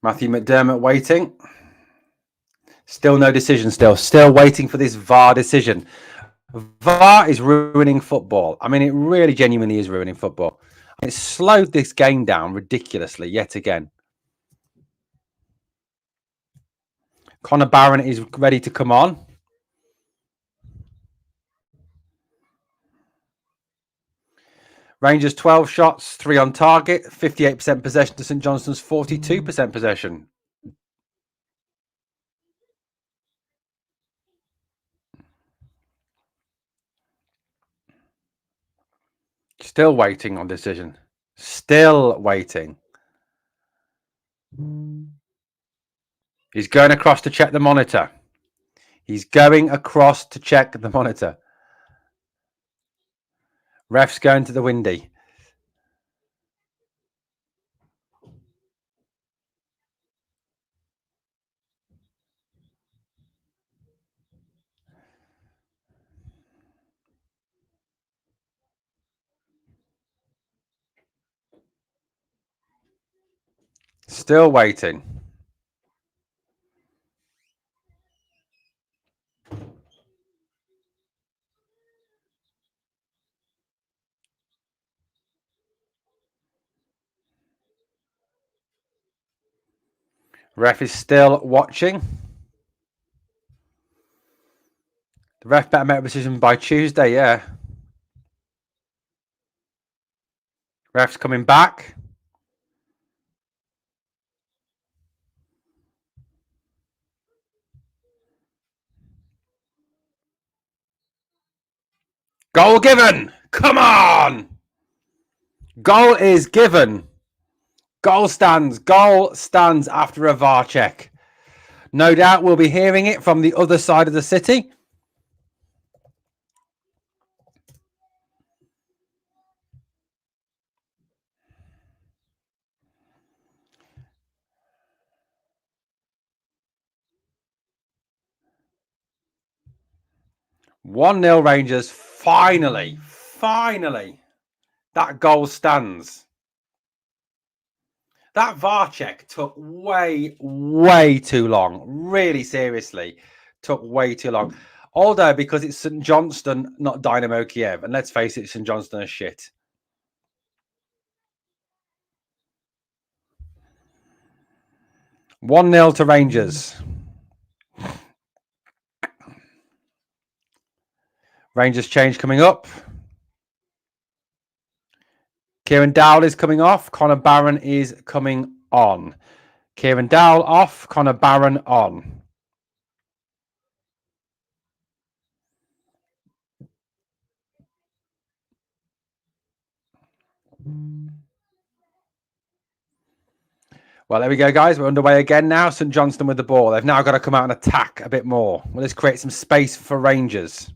Matthew McDermott waiting. Still no decision. Still waiting for this VAR decision. VAR is ruining football. I mean, it really genuinely is ruining football. It slowed this game down ridiculously yet again. Connor Barron is ready to come on. Rangers 12 shots, 3 on target, 58% possession to St Johnstone's 42% possession. Still waiting on decision. Still waiting. He's going across to check the monitor. He's going across to check the monitor. Ref's going to the windy. Still waiting. Ref is still watching. The ref better make a decision by Tuesday, yeah. Ref's coming back. Goal given. Come on. Goal is given. Goal stands. Goal stands after a VAR check. No doubt we'll be hearing it from the other side of the city. One 0 Rangers. Finally. That goal stands. That VAR check took way too long. Really, seriously, took way too long. Although, because it's St Johnstone, not Dynamo Kiev. And let's face it, St Johnstone is shit. One 0 to Rangers. Rangers change coming up. Kieran Dowell is coming off. Connor Barron is coming on. Kieran Dowell off. Connor Barron on. Well, there we go, guys. We're underway again now. St Johnstone with the ball. They've now got to come out and attack a bit more. Well, let's create some space for Rangers.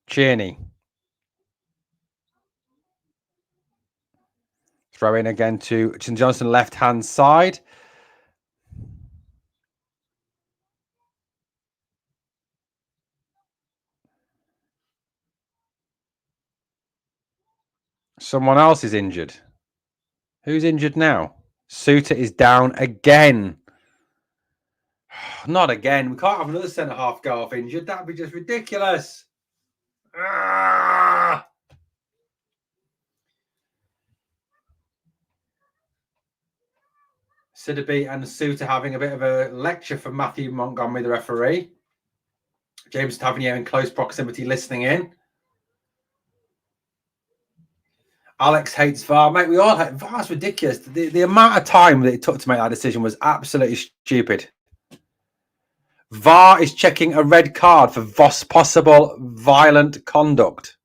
Tierney. Throw in again to St Johnstone left-hand side. Someone else is injured. Who's injured now? Suter is down again. Not again. We can't have another centre-half go off injured. That'd be just ridiculous. Sidibe and Suter having a bit of a lecture from Matthew Montgomery, the referee. James Tavernier in close proximity listening in. Alex hates VAR. Mate, we all hate VAR's ridiculous. The amount of time that it took to make that decision was absolutely stupid. VAR is checking a red card for possible violent conduct.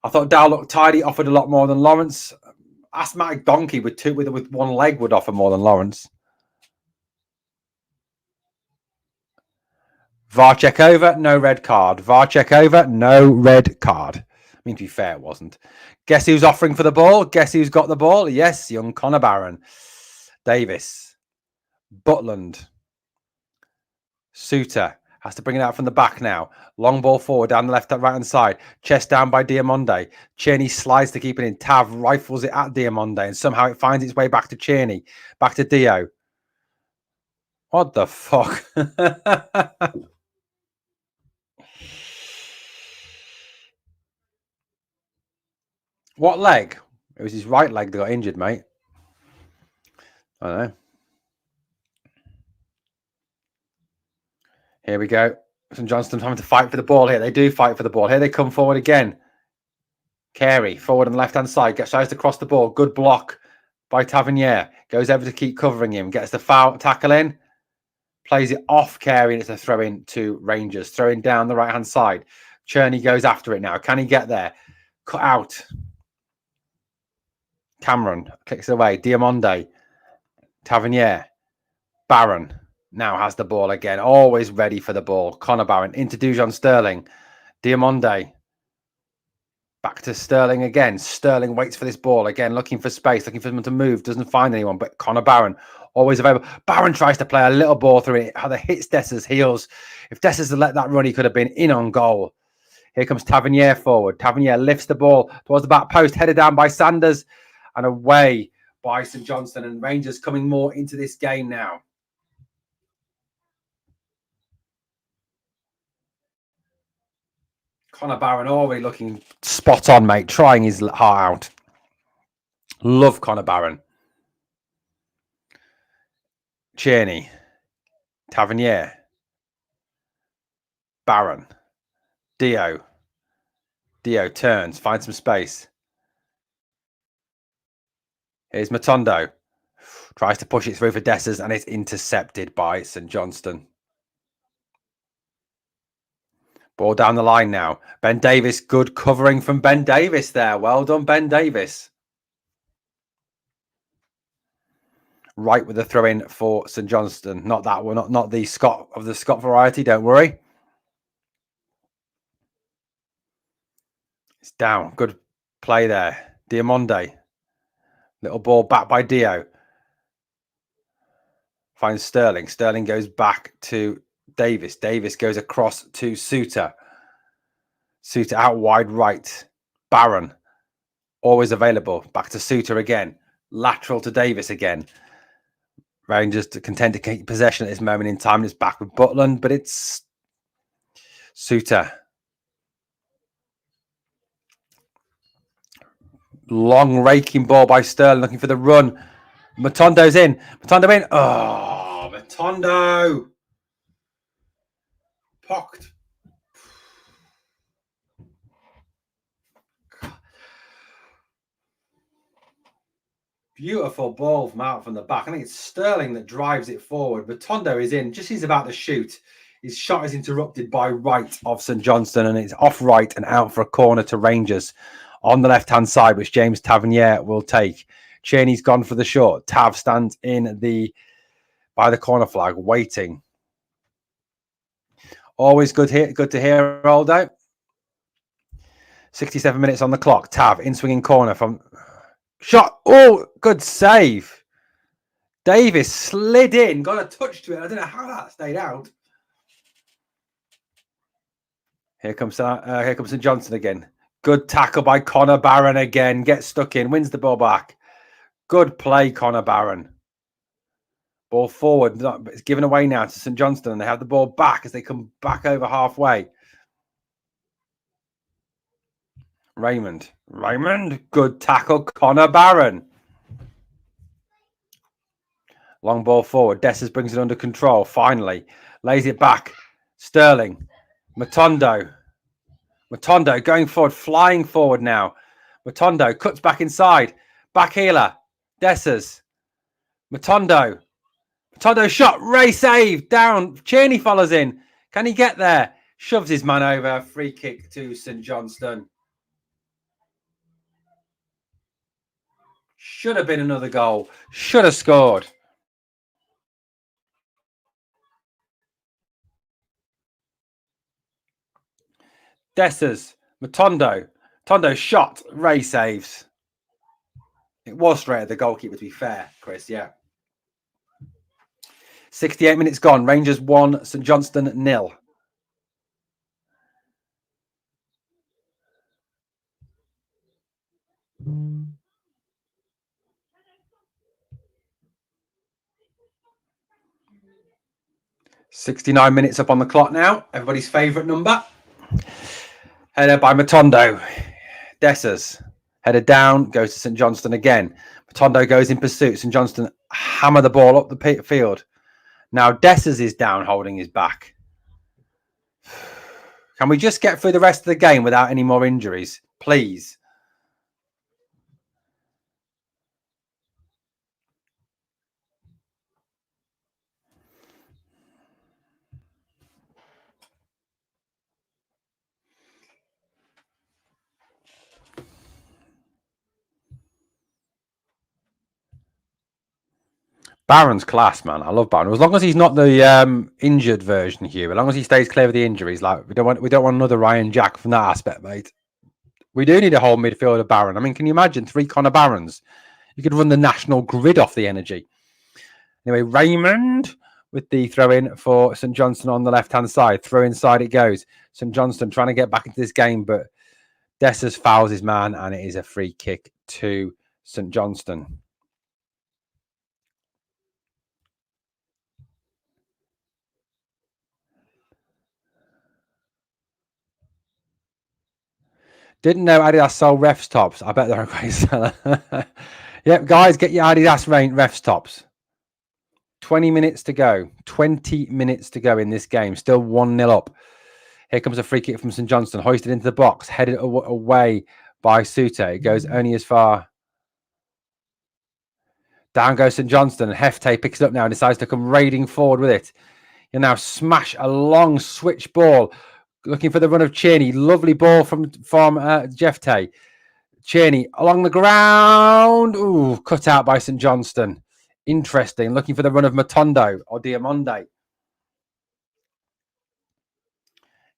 I thought Dow looked tidy, offered a lot more than Lawrence. Asthmatic donkey with one leg would offer more than Lawrence. VAR check over, no red card. VAR check over, no red card. I mean, to be fair, it wasn't. Guess who's offering for the ball? Guess who's got the ball? Yes, young Connor Barron. Davis. Butland. Suter has to bring it out from the back now. Long ball forward down the left and right hand side. Chest down by Diamonde. Cheney slides to keep it in. Tav rifles it at Diamonde and somehow it finds its way back to Cheney. Back to Dio. What the fuck? What leg? It was his right leg that got injured, mate. I don't know. Here we go. St Johnstone having to fight for the ball here. They do fight for the ball. Here they come forward again. Carey forward on the left-hand side. Tries to cross the ball. Good block by Tavernier. Goes over to keep covering him. Gets the foul tackle in. Plays it off Carey and it's a throw-in to Rangers. Throwing down the right-hand side. Cherney goes after it now. Can he get there? Cut out. Cameron kicks away. Diamonde. Tavernier. Barron now has the ball again. Always ready for the ball. Connor Barron into Dujon Sterling. Diamonde. Back to Sterling again. Sterling waits for this ball again, looking for space, looking for someone to move. Doesn't find anyone, but Connor Barron always available. Barron tries to play a little ball through it. How that hits Dessa's heels. If Dessa's had let that run, he could have been in on goal. Here comes Tavernier forward. Tavernier lifts the ball towards the back post, headed down by Sanders and away by St Johnstone. And Rangers coming more into this game now. Connor Barron already looking spot on, mate. Trying his heart out. Love Connor Barron. Cheney. Tavernier. Barron. Dio. Dio turns, finds some space. Here's Matondo. Tries to push it through for Dessers and it's intercepted by St Johnstone. Ball down the line now. Ben Davis, good covering from Ben Davis there. Well done, Ben Davis. Right with the throw in for St Johnstone. Not that one, not the Scott of the Scott variety, don't worry. It's down. Good play there. Diamonde. Little ball back by Dio. Finds Sterling. Sterling goes back to Davis. Davis goes across to Suter. Suter out wide right. Barron. Always available. Back to Suter again. Lateral to Davis again. Rangers content to keep possession at this moment in time. It's back with Butland, but it's Suter. Long raking ball by Sterling, looking for the run. Matondo's in. Matondo in. Oh, Matondo. Pocked. Beautiful ball from out from the back. I think it's Sterling that drives it forward. Matondo is in. Just he's about to shoot. His shot is interrupted by right of St Johnstone, and it's off right and out for a corner to Rangers on the left-hand side, which James Tavernier will take. Cheney's gone for the short. Tav stands in by the corner flag, waiting. Always good to hear, Aldo. 67 minutes on the clock. Tav in swinging corner from shot. Oh, good save. Davis slid in, got a touch to it. I don't know how that stayed out. Here comes St Johnstone again. Good tackle by Connor Barron again. Gets stuck in, wins the ball back. Good play, Connor Barron. Ball forward. It's given away now to St Johnstone, and they have the ball back as they come back over halfway. Raymond. Good tackle, Connor Barron. Long ball forward. Dessers brings it under control. Finally. Lays it back. Sterling. Matondo going forward. Flying forward now. Matondo cuts back inside. Back healer. Dessers. Matondo shot. Ray save. Down. Cheney follows in. Can he get there? Shoves his man over. Free kick to St Johnstone. Should have been another goal. Should have scored. Dessers. Matondo shot. Ray saves. It was straight at the goalkeeper, to be fair, Chris. Yeah. 68 minutes gone. Rangers 1, St Johnstone 0. .69 minutes up on the clock now. Everybody's favourite number. Header by Matondo. Dessers. Header down. Goes to St Johnstone again. Matondo goes in pursuit. St Johnstone hammer the ball up the field. Now Dessers is down holding his back. Can we just get through the rest of the game without any more injuries? Please. Barron's class, man. I love Barron. As long as he's not the injured version here, as long as he stays clear of the injuries, like we don't want another Ryan Jack from that aspect, mate. We do need a whole midfielder Barron. I mean, can you imagine 3 Connor Barrons? You could run the national grid off the energy. Anyway, Raymond with the throw in for St Johnstone on the left-hand side. Throw inside it goes. St Johnstone trying to get back into this game, but Dessers fouls his man, and it is a free kick to St Johnstone. Didn't know Adidas sold refs tops. I bet they're a great seller. Yep, guys, get your Adidas refs tops. 20 minutes to go. 20 minutes to go in this game. Still 1-0 up. Here comes a free kick from St Johnstone. Hoisted into the box. Headed away by Suter. It goes only as far. Down goes St Johnstone. Hefte picks it up now and decides to come raiding forward with it. He'll now smash a long switch ball. Looking for the run of Cheney. Lovely ball from Jefte. Cheney along the ground. Ooh, cut out by St Johnstone. Interesting. Looking for the run of Matondo or Diamonde.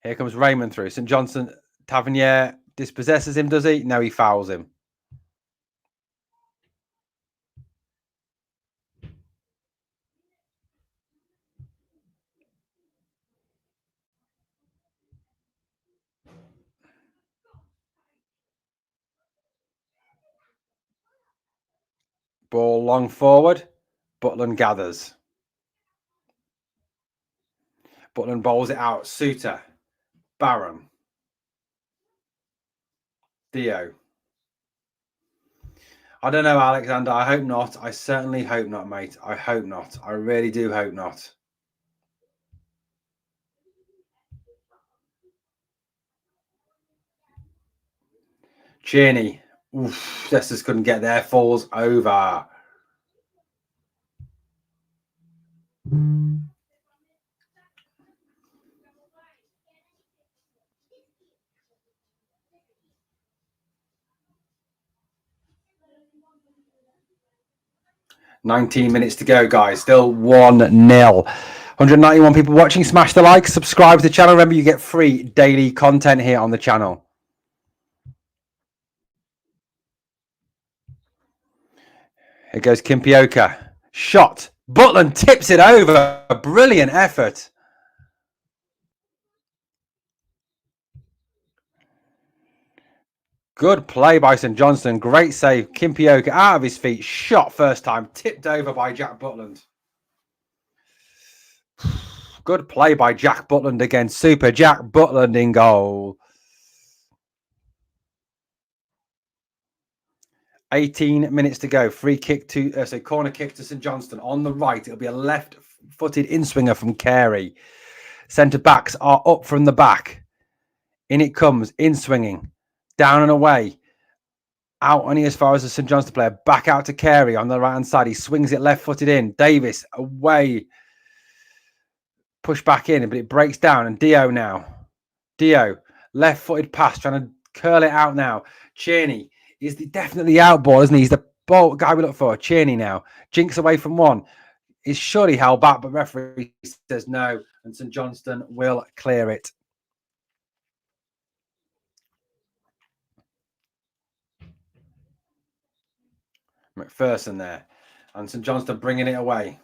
Here comes Raymond through. St Johnstone, Tavernier dispossesses him, does he? No, he fouls him. Ball long forward. Butland gathers. Butland bowls it out. Suter. Barron. Dio. I don't know, Alexander. I hope not. I certainly hope not, mate. I hope not. I really do hope not. Cheney. Oof, Leicester couldn't get there. Falls over. Mm. 19 minutes to go, guys. Still 1-0. 191 people watching. Smash the like, subscribe to the channel. Remember, you get free daily content here on the channel. Here goes Kimpioka. Shot. Butland tips it over. A brilliant effort. Good play by St Johnstone. Great save. Kimpioka out of his feet. Shot first time. Tipped over by Jack Butland. Good play by Jack Butland again. Super Jack Butland in goal. 18 minutes to go. Free kick to, corner kick to St Johnstone. On the right, it'll be a left-footed in-swinger from Carey. Centre backs are up from the back. In it comes, in-swinging. Down and away. Out only as far as the St Johnstone player. Back out to Carey on the right-hand side. He swings it left-footed in. Davis away. Push back in, but it breaks down. And Dio now. Dio, left-footed pass, trying to curl it out now. Cheney is definitely the out ball, isn't he? He's the ball guy we look for. Cheney now. Jinks away from one. Is surely held back, but referee says no. And St Johnstone will clear it. McPherson there. And St Johnstone bringing it away.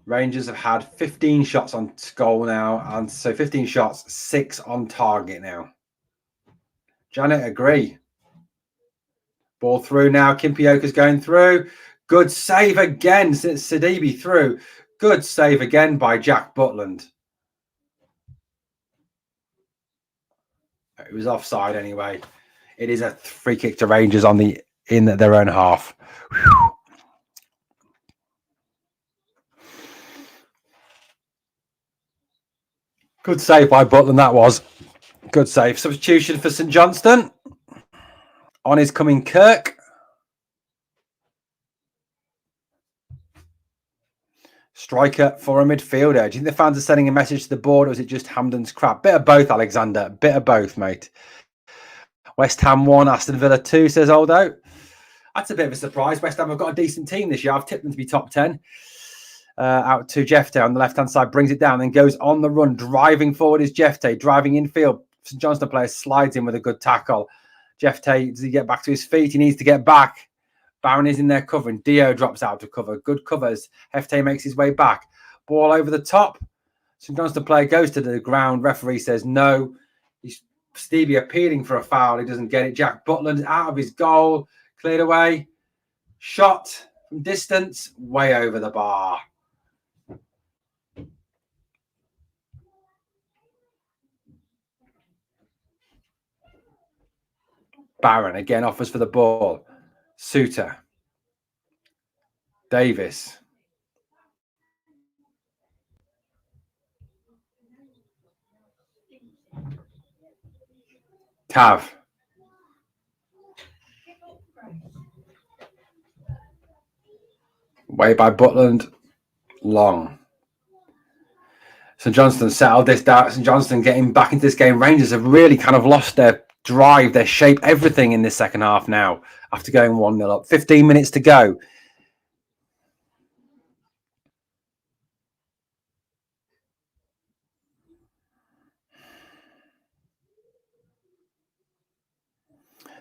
Rangers have had 15 shots on goal now. And so 15 shots, 6 on target now. Janet, agree. Ball through now. Kimpioka's going through. Good save again. Sidibe through. Good save again by Jack Butland. It was offside anyway. It is a free kick to Rangers in their own half. Whew. Good save by Butland, that was. Good save. Substitution for St Johnstone. On is coming Kirk. Striker for a midfielder. Do you think the fans are sending a message to the board, or is it just Hampden's crap? Bit of both, Alexander. Bit of both, mate. West Ham 1, Aston Villa 2, says Aldo. That's a bit of a surprise. West Ham have got a decent team this year. I've tipped them to be top 10. Out to Jefte on the left-hand side, brings it down, then goes on the run. Driving forward is Jefte, driving infield. St Johnstone player slides in with a good tackle. Jefte, does he get back to his feet? He needs to get back. Barron is in there covering. Dio drops out to cover. Good covers. Jefte makes his way back. Ball over the top. St Johnstone player goes to the ground. Referee says no. He's Stevie appealing for a foul. He doesn't get it. Jack Butland out of his goal. Cleared away. Shot from distance. Way over the bar. Barron again offers for the ball. Suter. Davis. Tav. Way by Butland. Long. St Johnstone settled this down. St Johnstone getting back into this game. Rangers have really kind of lost their drive, their shape, everything in this second half now after going 1-0 up. 15 minutes to go.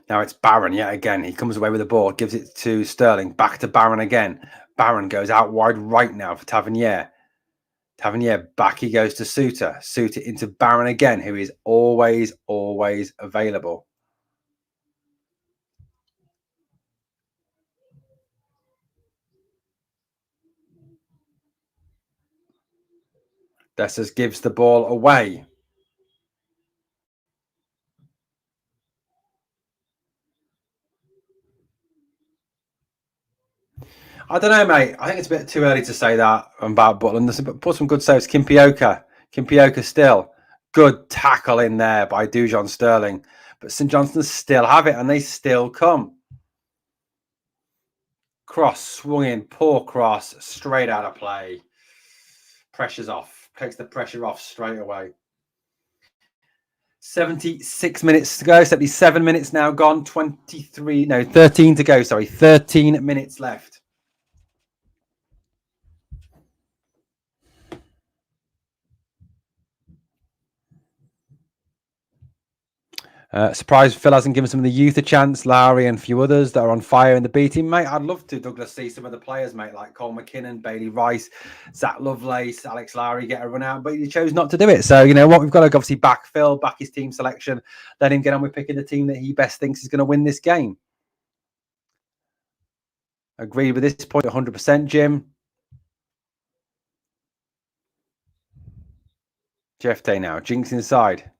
Now it's Barron yet again. He comes away with the ball, gives it to Sterling. Back to Barron again. Barron goes out wide right now for Tavernier. Tavernier, back he goes to Suter. Suter into Barron again, who is always available. Dessers gives the ball away. I don't know, mate. I think it's a bit too early to say that about Butland. There's put some good saves. Kimpioka still. Good tackle in there by Dujon Sterling. But St Johnstone still have it and they still come. Cross swung in, poor cross, straight out of play. Pressure's off. Takes the pressure off straight away. 76 minutes to go. 77 minutes now gone. 13 to go. 13 minutes left. Surprised Phil hasn't given some of the youth a chance. Lowry and a few others that are on fire in the B team, mate. I'd love to, Douglas, see some of the players, mate, like Cole McKinnon, Bailey Rice, Zach Lovelace, Alex Lowry get a run out, but he chose not to do it. So, you know what? We've got to obviously back Phil, back his team selection, let him get on with picking the team that he best thinks is going to win this game. Agreed with this point 100%, Jim. Jeff Day now, Jinx inside.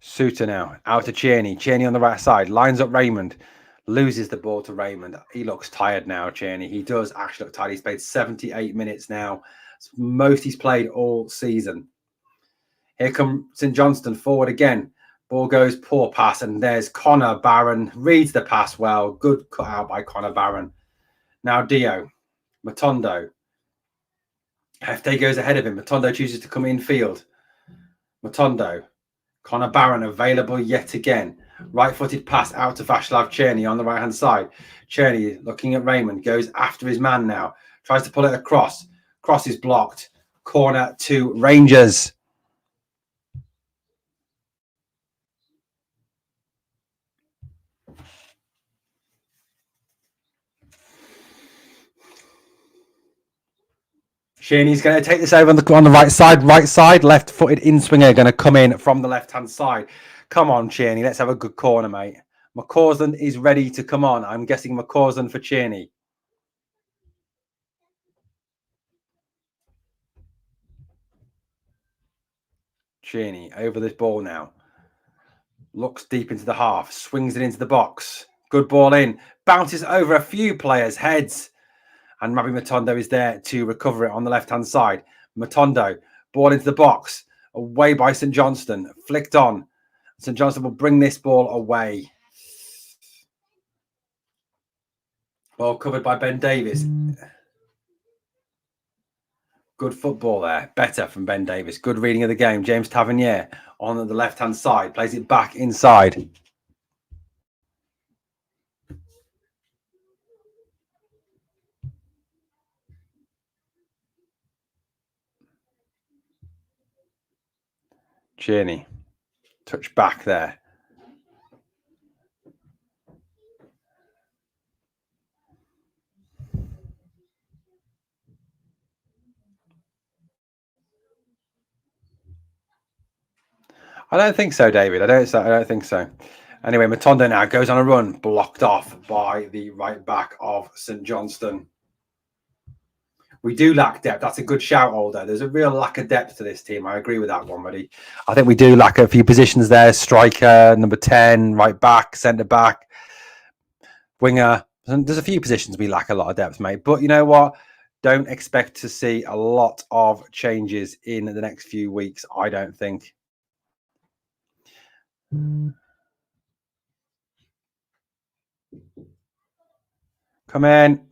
Suter now, out to Cheney. Cheney on the right side, lines up Raymond. Loses the ball to Raymond. He looks tired now, Cheney. He does actually look tired. He's played 78 minutes now. It's most he's played all season. Here come St Johnstone forward again. Ball goes, poor pass, and there's Connor Barron. Reads the pass well. Good cut out by Connor Barron. Now Dio. Matondo. Hefte goes ahead of him. Matondo chooses to come infield. Matondo. Connor Barron available yet again. Right-footed pass out to Vashlav Cherny on the right-hand side. Cherny looking at Raymond. Goes after his man now. Tries to pull it across. Cross is blocked. Corner to Rangers. Cherny's going to take this over on the right side. Left-footed in-swinger going to come in from the left-hand side. Come on, Cherny. Let's have a good corner, mate. McCausland is ready to come on. I'm guessing McCausland for Cherny. Cherny over this ball now. Looks deep into the half. Swings it into the box. Good ball in. Bounces over a few players' heads. And Rabbi Matondo is there to recover it on the left-hand side. Matondo, ball into the box. Away by St Johnstone. Flicked on. St Johnstone will bring this ball away. Ball covered by Ben Davis. Good football there. Better from Ben Davis. Good reading of the game. James Tavernier on the left-hand side. Plays it back inside. Cherny. Touch back there. I don't think so, David. I don't think so. Anyway, Matondo now goes on a run, blocked off by the right back of St Johnstone. We do lack depth. That's a good shout, Alder. There's a real lack of depth to this team. I agree with that one, buddy. I think we do lack a few positions there. Striker, number 10, right back, centre back, winger. There's a few positions we lack a lot of depth, mate. But you know what? Don't expect to see a lot of changes in the next few weeks, I don't think. Come in.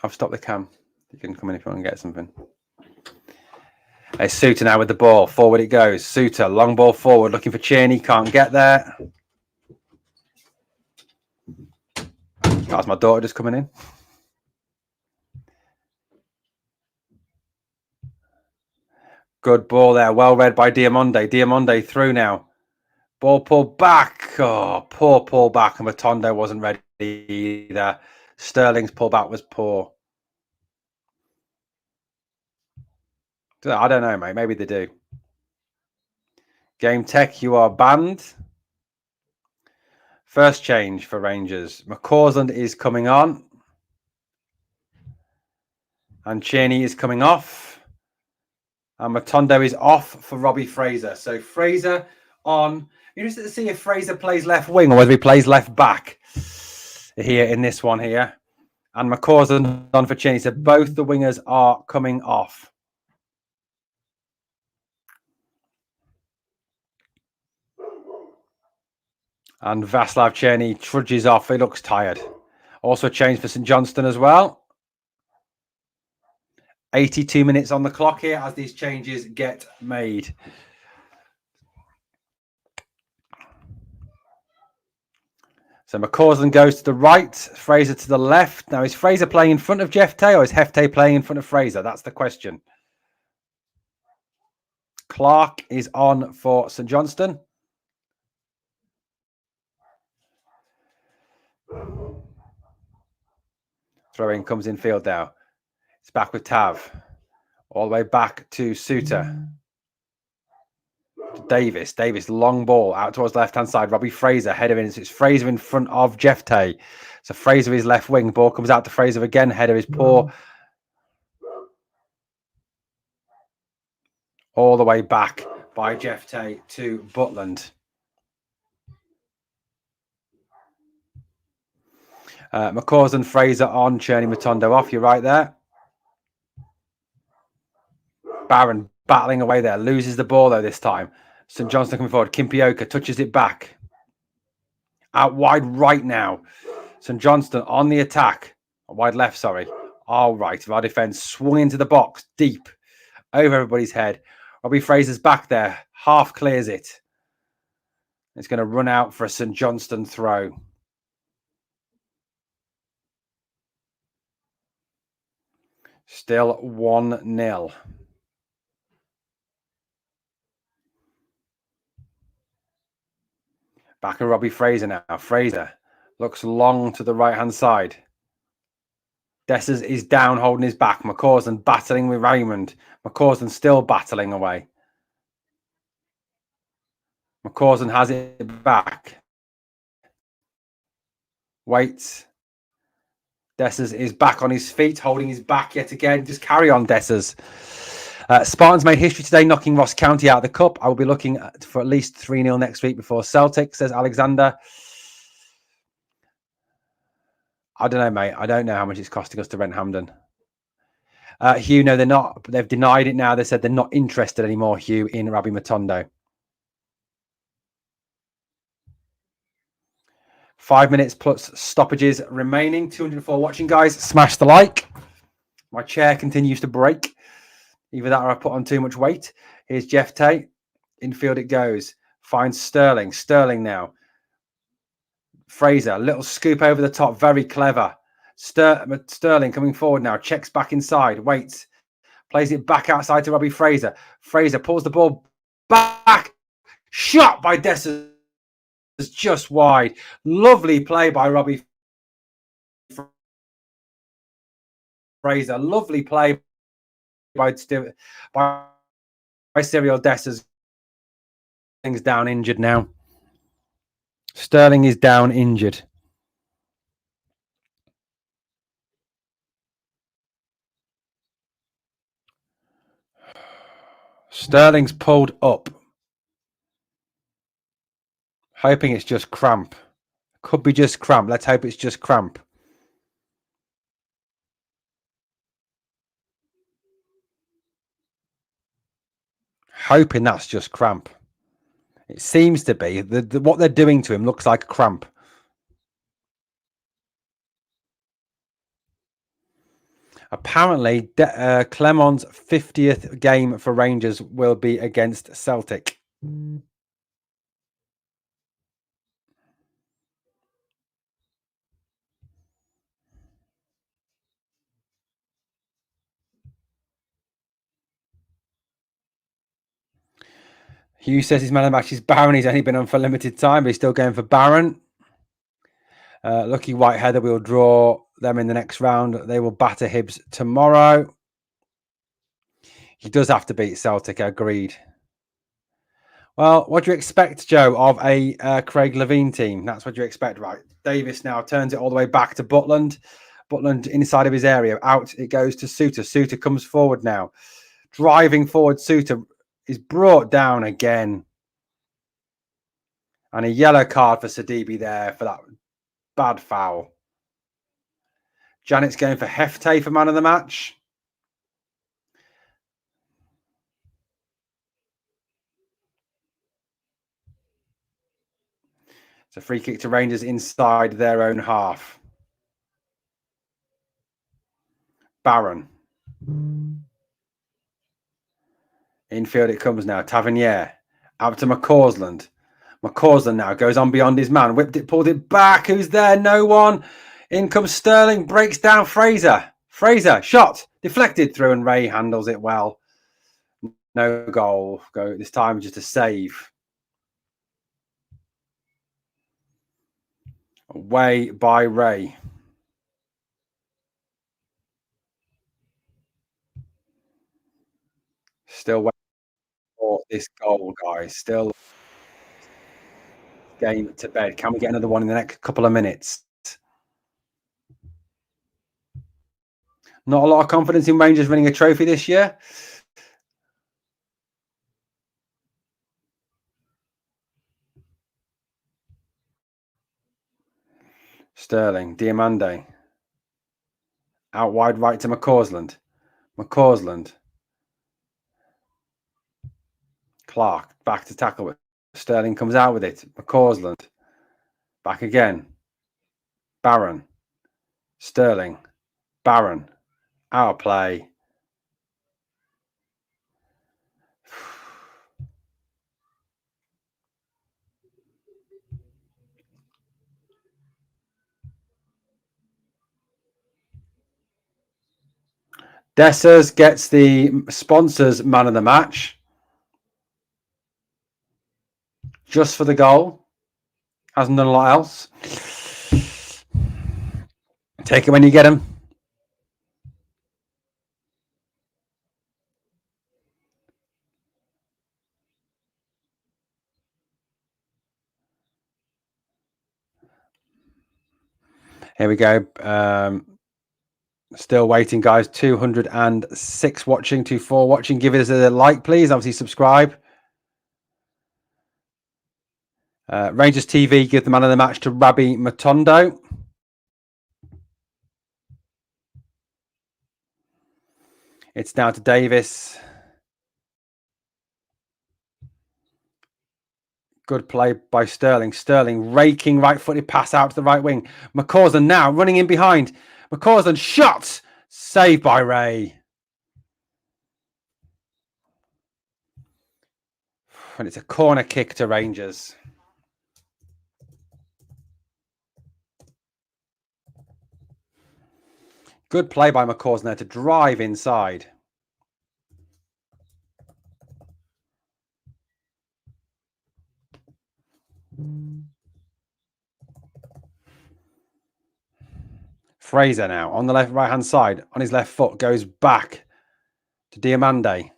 I've stopped the cam. You can come in if you want to get something. It's Suter now with the ball. Forward it goes. Suter, long ball forward, looking for Cheney. Can't get there. That's my daughter just coming in. Good ball there. Well read by Diamonde. Diamonde through now. Ball pulled back. Oh, poor pull back. And Matondo wasn't ready either. Sterling's pullback was poor. I don't know, mate. Maybe they do. Game Tech, you are banned. First change for Rangers. McCausland is coming on. And Cheney is coming off. And Matondo is off for Robbie Fraser. So Fraser on. Interested to see if Fraser plays left wing or whether he plays left back here in this one here. And McCausland on for Cheney. So both the wingers are coming off. And Václav Cheney trudges off. He looks tired. Also changed for St Johnstone as well. 82 minutes on the clock here as these changes get made. So McCausland goes to the right, Fraser to the left. Now, is Fraser playing in front of Jefte or is Jefte playing in front of Fraser? That's the question. Clark is on for St Johnstone. Throw-in comes in field now. It's back with Tav. All the way back to Suter. Davis. Davis, long ball out towards the left-hand side. Robbie Fraser, header in. So it's Fraser in front of Jefte. So Fraser is left wing. Ball comes out to Fraser again. Header is poor. All the way back by Jefte to Butland. McCausland, Fraser on, Cherney, Matondo off. You're right there. Barron battling away there. Loses the ball, though, this time. St Johnstone coming forward. Kimpioka touches it back. Out wide right now. St Johnstone on the attack. Wide left, sorry. All right. Our defence swung into the box. Deep. Over everybody's head. Robbie Fraser's back there. Half clears it. It's going to run out for a St Johnstone throw. Still 1-0. Back to Robbie Fraser now. Fraser looks long to the right-hand side. Dessers is down, holding his back. McCausland battling with Raymond. McCausland still battling away. McCausland has it back. Waits. Dessers is back on his feet, holding his back yet again. Just carry on, Dessers. Spartans made history today, knocking Ross County out of the cup. I will be looking for at least 3-0 next week before Celtic, says Alexander. I don't know, mate. I don't know how much it's costing us to rent Hampden. Hugh, no, they're not. They've denied it now. They said they're not interested anymore, Hugh, in Rabbi Matondo. 5 minutes plus stoppages remaining. 204 watching, guys. Smash the like. My chair continues to break. Either that or I put on too much weight. Here's Jeff Tate. Infield it goes. Finds Sterling. Sterling now. Fraser. Little scoop over the top. Very clever. Sterling coming forward now. Checks back inside. Waits. Plays it back outside to Robbie Fraser. Fraser pulls the ball back. Shot by Dessers. Just wide. Lovely play by Robbie Fraser. Lovely play by Cyril Dessers. Sterling's down injured now. Sterling is down injured. Sterling's pulled up. Hoping it's just cramp. Could be just cramp. Let's hope it's just cramp. Hoping that's just cramp. It seems to be. What they're doing to him looks like a cramp. Apparently, Clement's 50th game for Rangers will be against Celtic. Hugh says his man of the match is Barron. He's only been on for a limited time, but he's still going for Barron. Lucky Whiteheather will draw them in the next round. They will batter Hibs tomorrow. He does have to beat Celtic, agreed. Well, what do you expect, Joe, of a Craig Levine team? That's what you expect, right? Davis now turns it all the way back to Butland. Butland inside of his area. Out it goes to Suter. Suter comes forward now. Driving forward, Suter is brought down again. And a yellow card for Sidibe there for that bad foul. Janet's going for Hefte for man of the match. It's a free kick to Rangers inside their own half. Barron. Infield it comes now. Tavernier. Out to McCausland. McCausland now goes on beyond his man. Whipped it, pulled it back. Who's there? No one. In comes Sterling. Breaks down Fraser. Fraser. Shot. Deflected through and Ray handles it well. No goal. Go this time just a save. Away by Ray. Still waiting for this goal, guys. Still game to bed. Can we get another one in the next couple of minutes? Not a lot of confidence in Rangers winning a trophy this year. Sterling, Diamande. Out wide right to McCausland. McCausland. Clark back to tackle it. Sterling comes out with it. McCausland. Back again. Barron. Sterling. Barron. Our play. Dessers gets the sponsors man of the match. Just for the goal. Hasn't done a lot else. Take it when you get them. Here we go. Still waiting, guys. 206 watching, 24 watching. Give us a like, please. Obviously, subscribe. Rangers TV give the man of the match to Rabbi Matondo. It's now to Davis. Good play by Sterling. Sterling raking right-footed pass out to the right wing. McCausland now running in behind. McCausland shot. Saved by Ray. And it's a corner kick to Rangers. Good play by McCausland there to drive inside. Fraser now on the right hand side, on his left foot, goes back to Diamande.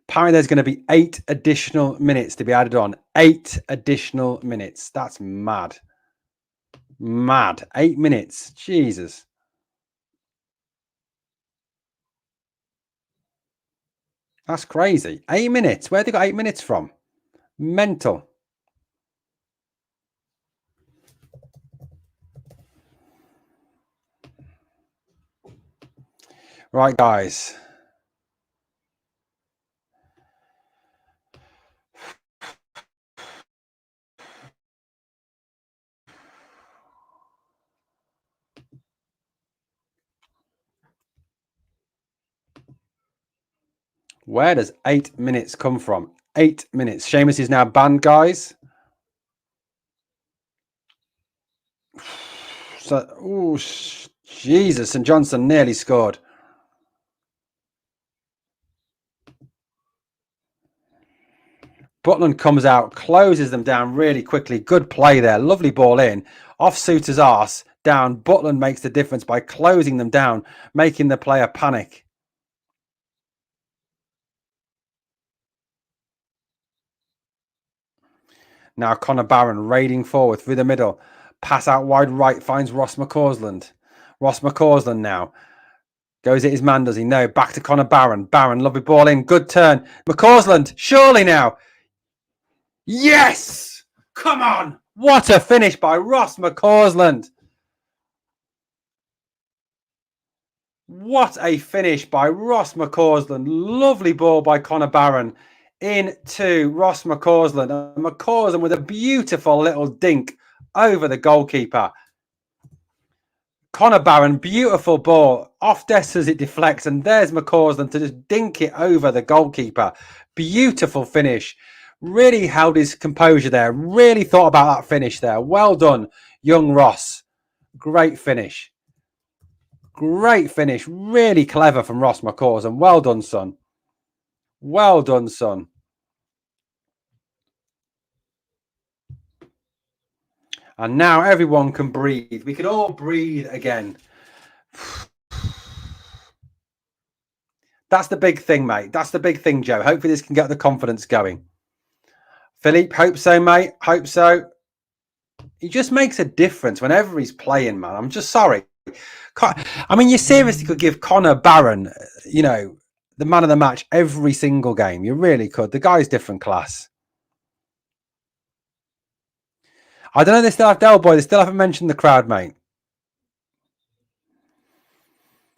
Apparently there's going to be 8 additional minutes to be added on. 8 additional minutes. That's mad. Mad. 8 minutes. Jesus. That's crazy. 8 minutes. Where have they got 8 minutes from? Mental. Right, guys. Where does 8 minutes come from? 8 minutes. Seamus is now banned, guys. So, oh, Jesus. St Johnstone nearly scored. Butland comes out, closes them down really quickly. Good play there. Lovely ball in. Off Suter's arse, down. Butland makes the difference by closing them down, making the player panic. Now Connor Barron raiding forward through the middle. Pass out wide right, finds Ross McCausland. Ross McCausland now. Goes at his man, does he? No. Back to Connor Barron. Barron, lovely ball in. Good turn. McCausland, surely now. Yes! Come on! What a finish by Ross McCausland. What a finish by Ross McCausland. Lovely ball by Connor Barron into Ross McCausland. And McCausland with a beautiful little dink over the goalkeeper. Connor Barron, beautiful ball. Off Dest as it deflects. And there's McCausland to just dink it over the goalkeeper. Beautiful finish. Really held his composure there. Really thought about that finish there. Well done, young Ross. Great finish. Great finish. Really clever from Ross McCausland. Well done, son. Well done, son. And now everyone can breathe. We can all breathe again. That's the big thing, mate. That's the big thing, Joe. Hopefully this can get the confidence going. Philippe, hope so, mate. Hope so. He just makes a difference whenever he's playing, man. I'm just sorry. I mean, you seriously could give Connor Barron, you know, the man of the match every single game. You really could. The guy's different class. I don't know. They still have Del Boy. They still haven't mentioned the crowd, mate.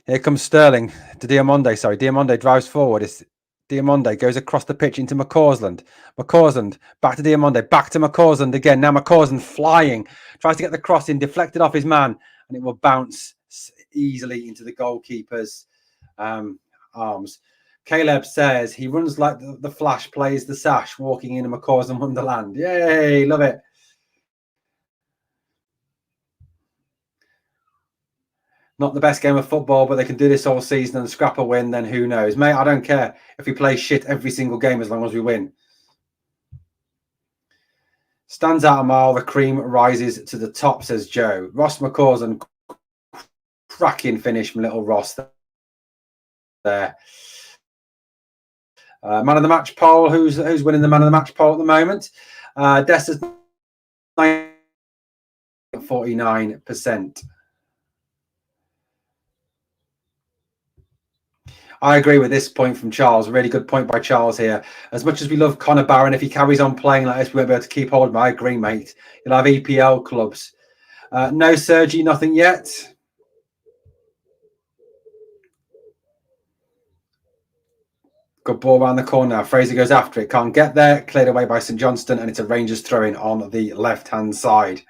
Here comes Sterling to Diamonde. Sorry, Diamonde drives forward. It's Diamonde goes across the pitch into McCausland. McCausland back to Diamonde. Back to McCausland again. Now McCausland flying. Tries to get the cross in. Deflected off his man. And it will bounce easily into the goalkeeper's arms. Caleb says he runs like the Flash plays the sash, walking in a McCausland wonderland. Yay, love it. Not the best game of football, but they can do this all season and scrap a win, then who knows? Mate, I don't care if we play shit every single game as long as we win. Stands out a mile, the cream rises to the top, says Joe. Ross McCausland, cracking finish from little Ross there. Man of the match poll, who's winning the man of the match poll at the moment? Desta's 49%. I agree with this point from Charles. Really good point by Charles here. As much as we love Connor Barron, if he carries on playing like this, we won't be able to keep hold of him. I agree, mate. You'll have EPL clubs. No Sergi, nothing yet. Good ball around the corner now. Fraser goes after it. Can't get there. Cleared away by St Johnstone, and it's a Rangers throw-in on the left-hand side.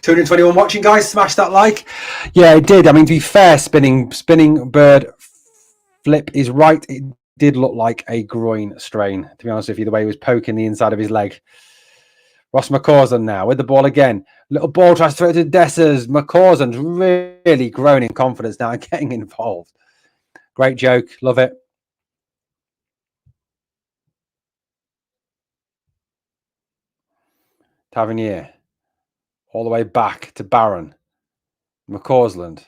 221 watching, guys. Smash that like. Yeah, it did. I mean, to be fair, spinning bird flip is right. It did look like a groin strain, to be honest with you, the way he was poking the inside of his leg. Ross McCausland now with the ball again. Little ball tries to throw it to Dessers. McCausland's really grown in confidence now and getting involved. Great joke. Love it. Tavernier. All the way back to Barron. McCausland.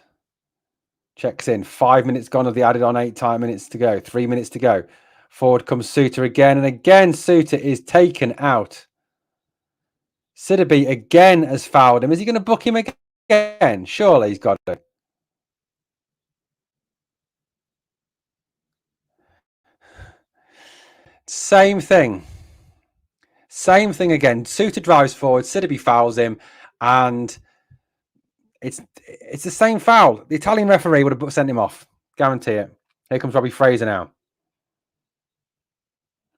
Checks in. 5 minutes gone of the added on 8 minutes to go. 3 minutes to go. Forward comes Suter again. And again, Suter is taken out. Sidibe again has fouled him. Is he going to book him again? Surely he's got to. Same thing. Same thing again. Suter drives forward. Sidibe fouls him. And it's the same foul. The Italian referee would have sent him off. Guarantee it. Here comes Robbie Fraser now.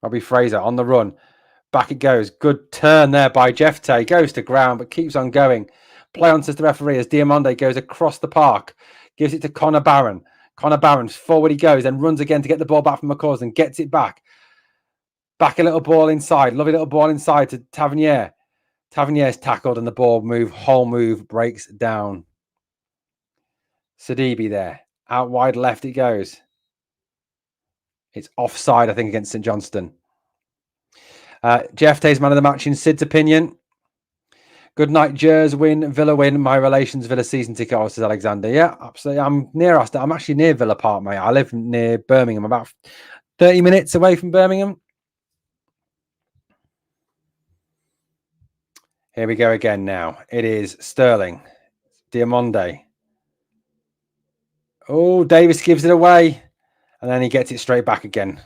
Robbie Fraser on the run. Back it goes. Good turn there by Jefte. Goes to ground, but keeps on going. Play on, says the referee, as Diamonde goes across the park. Gives it to Connor Barron. Connor Barron, forward he goes, then runs again to get the ball back from McCausland. Gets it back. Back a little ball inside. Lovely little ball inside to Tavernier. Tavernier's tackled and the whole move breaks down. Sidibe there. Out wide left it goes. It's offside, I think, against St Johnstone. Jeff Tay's man of the match in Sid's opinion. Good night, Jers win, Villa win. My relations Villa season ticket, says Alexander. Yeah, absolutely. I'm actually near Villa Park, mate. I live near Birmingham, about 30 minutes away from Birmingham. Here we go again now. It is Sterling. Diamonde. Oh, Davis gives it away. And then he gets it straight back again.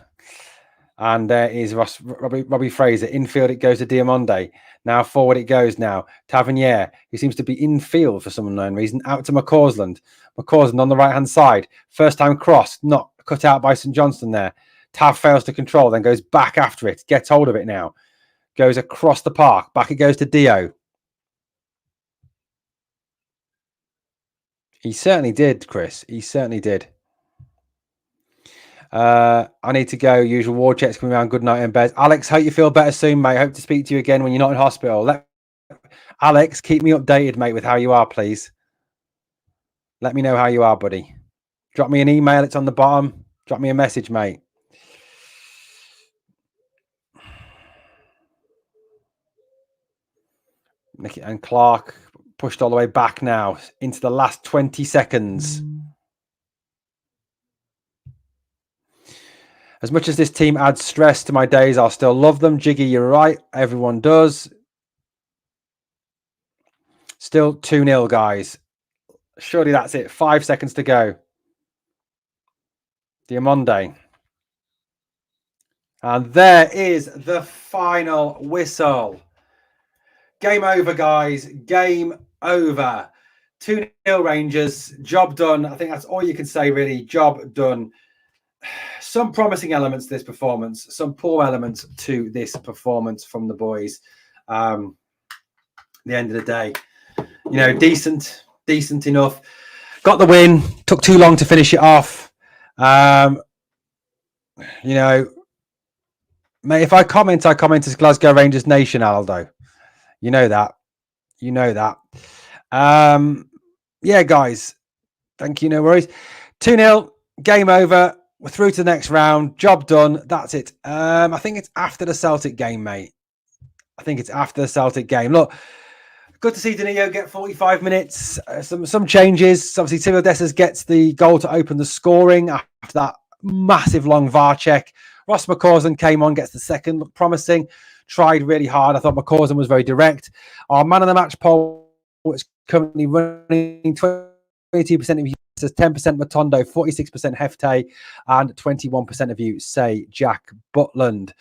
And there is Robbie Fraser. Infield, it goes to Diamonde. Now forward it goes now. Tavernier, who seems to be infield for some unknown reason, out to McCausland. McCausland on the right-hand side. First time cross, not cut out by St Johnstone there. Tav fails to control, then goes back after it. Gets hold of it now. Goes across the park. Back it goes to Dio. He certainly did, Chris. He certainly did. I need to go. Usual ward checks coming around. Good night in bed. Alex, hope you feel better soon, mate. Hope to speak to you again when you're not in hospital. Alex, keep me updated, mate, with how you are, please. Let me know how you are, buddy. Drop me an email. It's on the bottom. Drop me a message, mate. Nicky and Clark pushed all the way back now into the last 20 seconds. As much as this team adds stress to my days, I'll still love them. Jiggy, you're right. Everyone does. Still 2-0, guys. Surely that's it. 5 seconds to go. Diamonde. And there is the final whistle. Game over, guys. Game over. 2-0 Rangers. Job done. I think that's all you can say, really. Job done. Some promising elements to this performance, some poor elements to this performance from the boys. The end of the day, you know, decent enough. Got the win. Took too long to finish it off. You know, mate, if I comment as Glasgow Rangers Nation, Aldo. You know that. Yeah, guys. Thank you. No worries. 2-0. Game over. We're through to the next round. Job done. That's it. I think it's after the Celtic game, mate. I think it's after the Celtic game. Look, good to see Danilo get 45 minutes. Some changes. Obviously, Timo Dessers gets the goal to open the scoring after that massive long VAR check. Ross McCausland came on, gets the second. Looked promising. Tried really hard. I thought McCausland was very direct. Our man of the match poll is currently running 22% of you says 10% Matondo, 46% Hefte, and 21% of you say Jack Butland.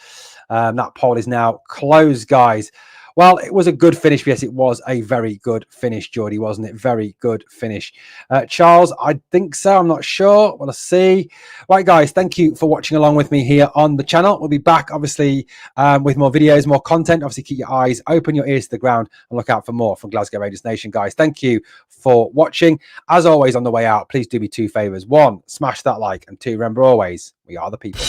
That poll is now closed, guys. Well, it was a good finish. Yes, it was a very good finish, Geordie, wasn't it? Very good finish. Charles, I think so. I'm not sure. We'll see. Right, guys, thank you for watching along with me here on the channel. We'll be back, obviously, with more videos, more content. Obviously, keep your eyes open, your ears to the ground, and look out for more from Glasgow Rangers Nation, guys. Thank you for watching. As always, on the way out, please do me two favours. 1, smash that like, and 2, remember always, we are the people.